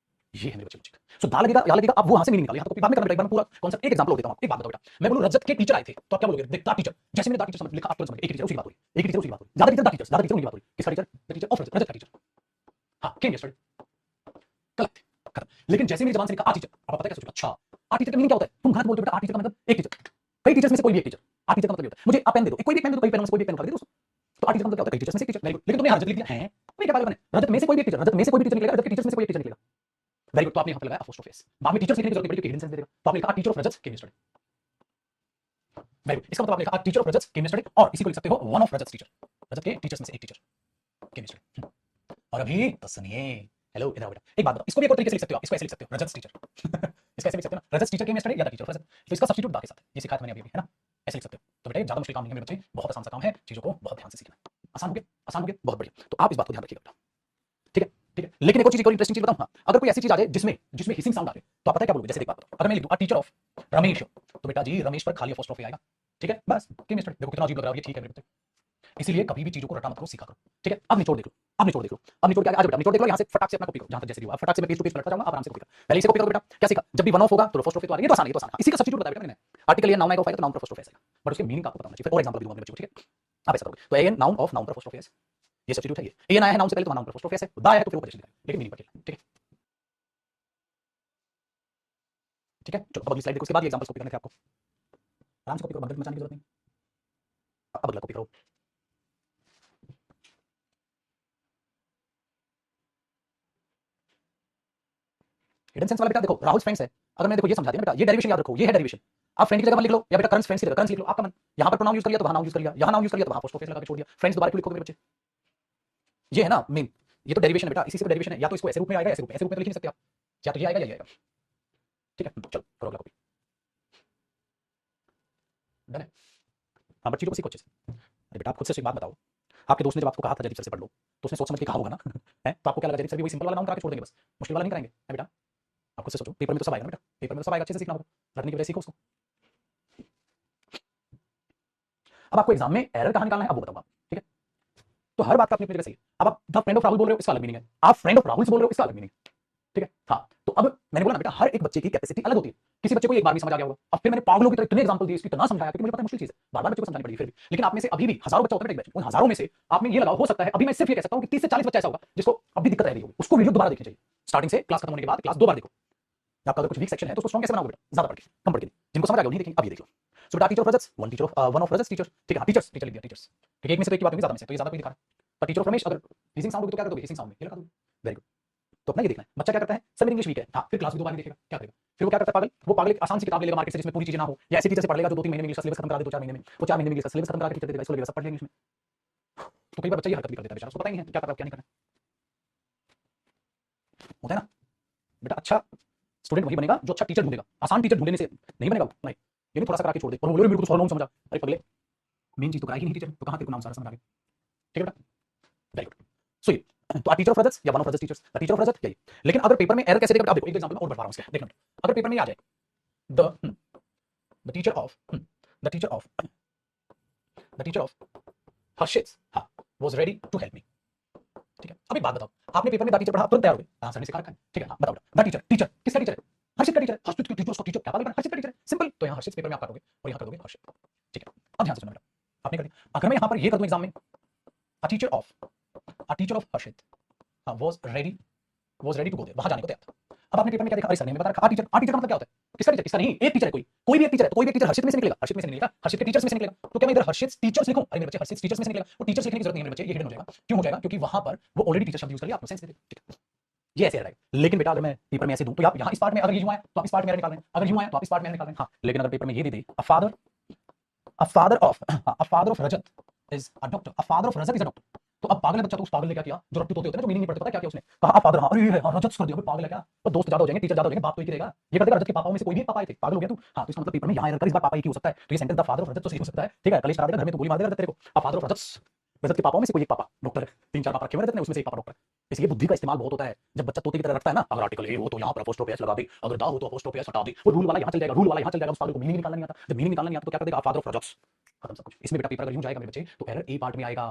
ये है मेरे बच्चे, सो दा लगेगा, या लगेगा, अब वो वहां से मीनिंग निकालिए, यहाँ तो कॉपी बाद में करना, एक बार पूरा कॉन्सेप्ट एक एग्जांपल देता हूं आपको। एक बात बताओ बेटा, मैं बोलूं रजत के टीचर आए थे, तो आप क्या बोलोगे, देख दा टीचर, जैसे मैंने दा टीचर समझ लिखा, आप तुरंत समझ, एक टीचर उसी की बात हो रही है, एक टीचर उसी की बात हो रही है, ज्यादा टीचर दा टीचर, ज्यादा टीचर उनकी बात हो रही है, किसका टीचर, द टीचर ऑफ रजत, रजत का टीचर, हां केम यस्टरडे, गलत, खत्म। लेकिन जैसे मेरी जबान से निकला आ टीचर, आपको पता है क्या सोचेगा, अच्छा आ टीचर का मीनिंग क्या होता है, तुम गलत बोलते हो बेटा, आ टीचर का मतलब एक टीचर, कई टीचर्स में से कोई भी एक टीचर, आ टीचर का मतलब ये होता है, मुझे आप पेन दे दो, कोई भी पेन दे दो, कई पेनों में से कोई भी पेन उठा दे दो, तो आ टीचर का मतलब क्या होता है, कई टीचर्स में से एक टीचर, वेरी गुड। लेकिन तुमने रजत लिख दिया है, अरे क्या पागल बने, रजत में से कोई भी एक टीचर, रजत में से कोई भी टीचर निकलेगा, रजत के टीचर्स में से कोई एक टीचर निकलेगा, वेरी गुड। तो आपने यहाँ पे लगाया अपोस्ट्रोफी एस, बाद में टीचर्स लिखने की जरूरत नहीं पड़ी क्योंकि हिडन सेंस दे देगा, तो आपने लिखा teacher of Rajat came yesterday, very good. इसका मतलब आपने लिखा teacher of Rajat came yesterday, और इसी को लिख सकते हो वन ऑफ रजत टीचर, रजत के टीचर्स में से एक टीचर केम यस्टरडे। और अभी तो सुनिए, हेलो इधर आओ बेटा, एक बात बताओ, इसको भी एक और तरीके से लिख सकते हो आप, इसको ऐसे लिख सकते हो रजत टीचर इसको ऐसे लिख सकते हो ना, रजत टीचर केम यस्टरडे या द टीचर ऑफ रजत, तो इसका सब्स्टिट्यूट दा के साथ, ये सिखाया था मैंने अभी, है ना, ऐसे लिख सकते हो। तो बेटा ज्यादा मुश्किल काम नहीं है मेरे बच्चे, बहुत आसान सा काम है, चीजों को बहुत ध्यान से सीखना है, आसान हो गया, आसान हो गया, बहुत बढ़िया। तो आप इस बात को ध्यान रखिएगा बेटा, ठीक है, ठीक है। लेकिन एक और चीज, एक और इंटरेस्टिंग चीज बताऊं, हाँ, अगर कोई ऐसी चीज आ जाए जिसमें जिसमें हिसिंग साउंड आ जाए, तो आप पता है क्या बोलोगे, जैसे एक बात बताओ, अगर मैं लिख दूं टीचर ऑफ रमेश, तो बेटा जी रमेश पर खाली अपोस्ट्रोफी आएगा, ठीक है, बस केम यस्टरडे, देखो कितना अजीब लग रहा है ये, ठीक है मेरे बच्चे, इसीलिए कभी भी चीजों को रटा मत करो, सीखा करो, ठीक है। अब निचोड़ देख लो, अब निचोड़ देख लो, अब निचोड़ क्या आज बेटा, निचोड़ देख लो, यहाँ से फटाक से अपना कॉपी करो, जहां तक जैसे भी हुआ फटाक से मैं पेज टू पेज पलटता जाऊंगा, आप आराम से कॉपी करो। पहले इसे कॉपी करो बेटा, क्या सीखा, जब भी वन ऑफ होगा तो फर्स्ट ऑफ तो आ रही है, ये तो आसान है, ये तो आसान है। इसी का सब्स्टिट्यूट बताया बेटा मैंने, आर्टिकल या नाउन आएगा तो नाउन पर फर्स्ट ऑफ आएगा, बट उसके मीनिंग आपको पता होना चाहिए। फिर और एग्जांपल भी दूंगा अपने बच्चों को, ठीक है। आप ऐसा करोगे तो एन नाउन ऑफ नाउन पर फर्स्ट ऑफ ये सब्स्टिट्यूट है, ये एन आया है नाउन से पहले तो नाउन पर फर्स्ट ऑफ है, द आया है तो फिर पोजीशन दिखाएगा, लेकिन मीनिंग पर खेलना, ठीक है। ठीक है, चलो अब अगली स्लाइड देखो, उसके बाद ये एग्जांपल्स कॉपी करने थे आपको, आराम से कॉपी करो, बंदर मचाने की जरूरत नहीं। अब अगला कॉपी करो, हिडन सेंस वाला बेटा देखो, राहुल फ्रेंड्स है, अगर मैंने देखो ये समझा दिया बेटा, ये डेरिवेशन याद रखो, ये है डेरिवेशन। आप फ्रेंड की जगह लिख लो, या बेटा करंस फ्रेंड्स की जगह करंस लिख लो, आपका मन। यहां पर प्रोनाउन यूज कर लिया तो वहां नाउन यूज कर लिया, यहां नाउन यूज कर लिया तो वहां पोस्ट ऑफिस लगा के छोड़ दिया। फ्रेंड्स दोबारा क्यों लिखोगे मेरे बच्चे, ये है ना मेन, ये तो डेरिवेशन है बेटा, इसी से डेरिवेशन है, या तो इसको ऐसे रूप में आएगा, ऐसे रूप में तो लिख नहीं सकते आप, या तो ये आएगा या ये आएगा, ठीक है। चलो करो अगला कॉपी, डन है। हाँ बच्ची को सीखो अच्छे से। अरे बेटा आप खुद से एक बात बताओ, आपके दोस्त ने जब आपको कहा था जयदीप सर से पढ़ लो, तो उसने सोच समझ के कहा होगा ना है, तो आपको क्या लगा जयदीप सर भी वही सिंपल वाला नाउन करा के छोड़ देंगे, बस मुश्किल वाला नहीं कराएंगे, है बेटा। आप खुद से सोचो, पेपर में तो सब आएगा ना बेटा, पेपर में तो सब आएगा, अच्छे से सीखना होगा, रटने की वजह सीखो उसको। अब आपको एग्जाम में एरर कहां निकालना है अब वो बताऊंगा, ठीक है। तो हर बात का अपनी अपनी जगह सही है। अब आप द फ्रेंड ऑफ राहुल बोल रहे हो, इसका अलग मीनिंग है, आप फ्रेंड ऑफ राहुल से बोल रहे हो, इसका अलग मीनिंग, ठीक है। हाँ तो अब मैंने बोला ना बेटा, हर एक बच्चे की कैपेसिटी अलग होती है, किसी बच्चे को एक बार भी समझ आ गया होगा, अब फिर मैंने पागलों की तरह इतने एग्जांपल दिए, इसकी इतना समझाया क्योंकि मुझे पता है मुश्किल चीज है, बार बार बच्चे को समझानी पड़ेगी फिर भी। लेकिन आप में से अभी भी हजारों बच्चा होता है बैच, उन हजारों में से आप में ये लगाओ, हो सकता है अभी मैं सिर्फ ये कह सकता हूं कि 30 से 40 बच्चा ऐसा होगा जिसको अभी दिक्कत आ रही होगी, उसको वीडियो दोबारा देखनी चाहिए, स्टार्टिंग से क्लास खत्म होने के बाद क्लास 2 बार देखो। आपका अगर कुछ वीक सेक्शन है तो उसको स्ट्रांग कैसे बनाओगे बेटा, ज्यादा पढ़ के, कम पढ़ के, जिनको समझ आ गया उन्हीं देखेंगे, अब ये देख लो। सो बेटा teacher of Rajat, one of Rajat teacher, ठीक है। टीचर्स टीचर लिख दिया टीचर्स, ठीक है, एक में से तो एक की बात होगी, ज्यादा में से तो ये ज्यादा कोई दिखा रहा है, पर टीचर ऑफ रमेश अगर हिसिंग साउंड होगी तो क्या कर दोगे, हिसिंग साउंड में ये लगा दोगे, वेरी गुड। तो अपना ये देखना है बच्चा क्या करता है, सर मेरी इंग्लिश वीक है, हाँ फिर क्लास भी 2 बार देखेगा, क्या करेगा, फिर वो क्या करता है पागल, वो पागल एक आसान सी किताब लेगा मार्केट से जिसमें पूरी चीजें ना हो, या ऐसी टीचर से पढ़ लेगा जो 2-3 महीने में इंग्लिश का सिलेबस खत्म करा दे, 2-4 महीने में, वो 4 महीने में इंग्लिश का सिलेबस खत्म करा के टीचर दे देगा, इसको लगेगा सब पढ़ लिया इंग्लिश में। तो कई बार बच्चा ये हरकत भी कर देता है बेचारा, उसको पता ही नहीं है क्या करना क्या नहीं करना, होता है ना बेटा। अच्छा स्टूडेंट वही बनेगा जो अच्छा टीचर ढूंढेगा, आसान टीचर ढूंढने से नहीं बनेगा वो, नहीं ये नहीं थोड़ा सा करा के छोड़ दे और बोले मेरे को तो सारा नाम समझा, अरे पगले मेन चीज तो कराई ही नहीं टीचर, तो कहां तेरे को नाम सारा समझ आ गया, ठीक है बेटा, वेरी गुड। सो ये तो टीचर ऑफ रजत या one of Rajat teachers, teacher of Rajat यही। लेकिन अगर पेपर में एरर कैसे देगा बेटा, आप देखो एक एग्जांपल में और बढ़ा रहा हूं इसके, देखना अगर पेपर में ये आ जाए the teacher of the teacher of the teacher of Harshit हाँ was ready to help me, ठीक है। अब एक बात बताओ, आपने पेपर में द टीचर पढ़ा तुरंत तैयार हो गए, हाँ सर ने सिखा रखा है, ठीक है। हाँ बताओ द टीचर, टीचर किसका टीचर है, हर्षित का टीचर है, हर्षित का टीचर, उसका टीचर क्या पागल, हर्षित का टीचर है, सिंपल। तो यहाँ हर्षित पेपर में आप काटोगे और यहाँ कर दोगे हर्षित, ठीक है। अब ध्यान से सुनना बेटा, आपने कर दिया, अगर मैं यहाँ पर ये कर दूं एग्जाम में a teacher of Harshit was ready to go there, वहां जाने को तैयार था। अब आपने पेपर में क्या देखा, अरे सर ने हमें बता रखा आ टीचर का मतलब क्या होता है, किसका टीचर, इसका नहीं, एक टीचर है, कोई भी एक टीचर है, तो कोई भी एक टीचर हर्षित में से निकलेगा, हर्षित में से निकलेगा, हर्षित के टीचर्स में से निकलेगा, तो क्या मैं इधर हर्षित टीचर्स लिखूं, अरे मेरे बच्चे हर्षित टीचर्स में से निकलेगा, वो टीचर्स लिखने की जरूरत नहीं है मेरे बच्चे, ये हिडन हो जाएगा, क्यों हो जाएगा, क्योंकि वहां पर वो ऑलरेडी टीचर शब्द यूज कर लिया, आपको सेंस दे दे, ठीक है। ये ऐसे रहेगा। लेकिन बेटा अगर मैं पेपर में ऐसे दूं तो आप यहाँ इस पार्ट में अगर ये यूं आए तो आप इस पार्ट में एरर निकाल रहे हैं, अगर यूं आए तो आप इस पार्ट में एरर निकाल रहे हैं, हाँ। लेकिन अगर पेपर में ये दे दे a father of Rajat is a doctor, a father of Rajat is a doctor, तो अब पागल है बच्चा, तो उस पागल ने क्या किया, जो रट्टू तोते होते हैं ना जो मीनिंग नहीं पढ़ते, पता क्या किया उसने, कहा फादर, हाँ अरे ये है, हाँ रजत कर दिया, पागल है क्या, तो दोस्त ज्यादा हो जाएंगे, टीचर ज्यादा हो जाएंगे, बाप तो एक ही रहेगा, ये कर देगा रजत के पापाओं में से कोई भी पापा आए थे, पागल हो गया तू, हाँ। तो इसका मतलब पेपर में यहाँ एरर कर, इस बार पापा एक ही हो सकता है, तो ये सेंटेंस द फादर ऑफ रजत तो सही हो सकता है, ठीक है। कलेश करा देगा घर में तो गोली मार देगा तेरे को, अ फादर ऑफ रजत, रजत के पापाओं में से कोई एक पापा डॉक्टर है, 3-4 पापा रखे हुए रहते हैं उसमें से एक पापा डॉक्टर है। इसलिए बुद्धि का इस्तेमाल बहुत होता है जब बच्चा तोते की तरह रखता है ना, अगर आर्टिकल ए हो तो यहाँ पर अपोस्ट्रोफी एस लगा दे, अगर दा हो तो अपोस्ट्रोफी एस हटा दे, वो रूल वाला यहाँ चल जाएगा, रूल वाला यहाँ चल जाएगा, उस पागल को मीनिंग निकालना नहीं आता, जब मीनिंग निकालना नहीं आता तो क्या कर देगा, फादर ऑफ रजत, खत्म सब कुछ। इसमें बेटा पेपर अगर यूं जाएगा मेरे बच्चे तो एरर ए पार्ट में आएगा,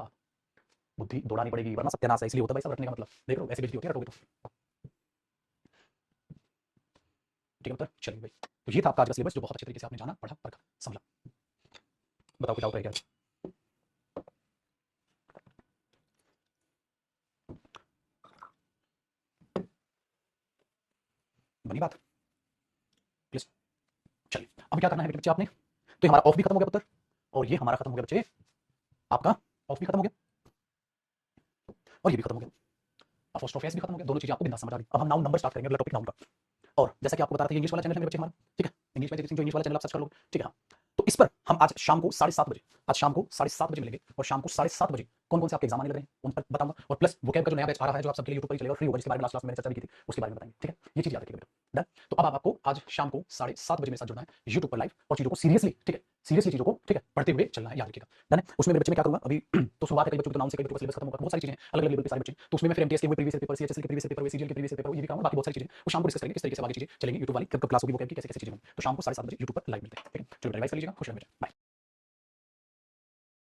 बुद्धि दौड़ानी पड़ेगी, वरना सत्यानाश है, इसलिए होता है भाई सब रटने का मतलब, देख लो ऐसी बेइज्जती होती है रटोगे तो, ठीक है उत्तर। चलिए भाई, तो ये था आपका आज का सिलेबस जो बहुत अच्छे तरीके से आपने जाना, पढ़ा, परखा, समझा। बताओ कोई डाउट है क्या, बनी बात, प्लीज। चलिए अब क्या करना है बेटे बच्चे आपने, तो ये हमारा ऑफ भी खत्म हो गया पुत्र, और ये हमारा खत्म हो गया बच्चे, आपका ऑफ भी खत्म हो गया और ये भी खत्म हो गया, अपोस्ट्रोफी एस भी खत्म हो गया, दोनों चीजें आपको बिंदास समझ आ गई। अब हम नाउन नंबर स्टार्ट करेंगे, अगला टॉपिक नाउन का। और जैसा कि आपको बता रहा था इंग्लिश वाला चैनल है मेरे बच्चे हमारा, ठीक है, इंग्लिश में जो इंग्लिश वाला चैनल आप सर्च कर लो, ठीक है। हाँ तो इस पर हम आज शाम को 7:30 बजे, आज शाम को 7:30 बजे मिलेंगे, और शाम को 7:30 बजे कौन कौन से आपके एग्जाम आने लग रहे हैं उन पर बताऊंगा, और प्लस वोकैब का जो नया बैच आ रहा है जो आप सबके लिए यूट्यूब पर चलेगा, फ्री होगा, जिसके बारे में लास्ट क्लास में मैंने चर्चा भी की थी, उसके बारे में बताएंगे, ठीक है। ये चीज याद रखिएगा बेटा, डन। तो अब आपको आज शाम को 7:30 बजे मेरे साथ जुड़ना है यूट्यूब पर लाइव, और चीजों को सीरियसली, ठीक है, सीरियसली चीजों को, ठीक है, पढ़ते हुए चलना है, याद रखिएगा, डन है। उसमें मेरे बच्चे में क्या करूंगा अभी तो शुरुआत है, कई बच्चों के नाम से कई बच्चों का सिलेबस खत्म होगा, बहुत सारी चीजें हैं अलग अलग लेवल पे सारे बच्चे, तो उसमें मैं फिर एमटीएस के प्रीवियस पेपर, सीएचएस के प्रीवियस पेपर, सीजीएल के प्रीवियस पेपर, ये भी कराऊंगा, बाकी बहुत सारी चीजें वो शाम को डिस्कस करेंगे, किस तरीके से आगे चीजें चलेंगी यूट्यूब वाली, कब क्लास होगी, वो कैसे कैसे चीजें होंगी, तो शाम को 7:30 बजे यूट्यूब पर लाइव मिलते हैं, ठीक है। चलो रिवाइज कर लीजिएगा, खुश रहिए, बाय।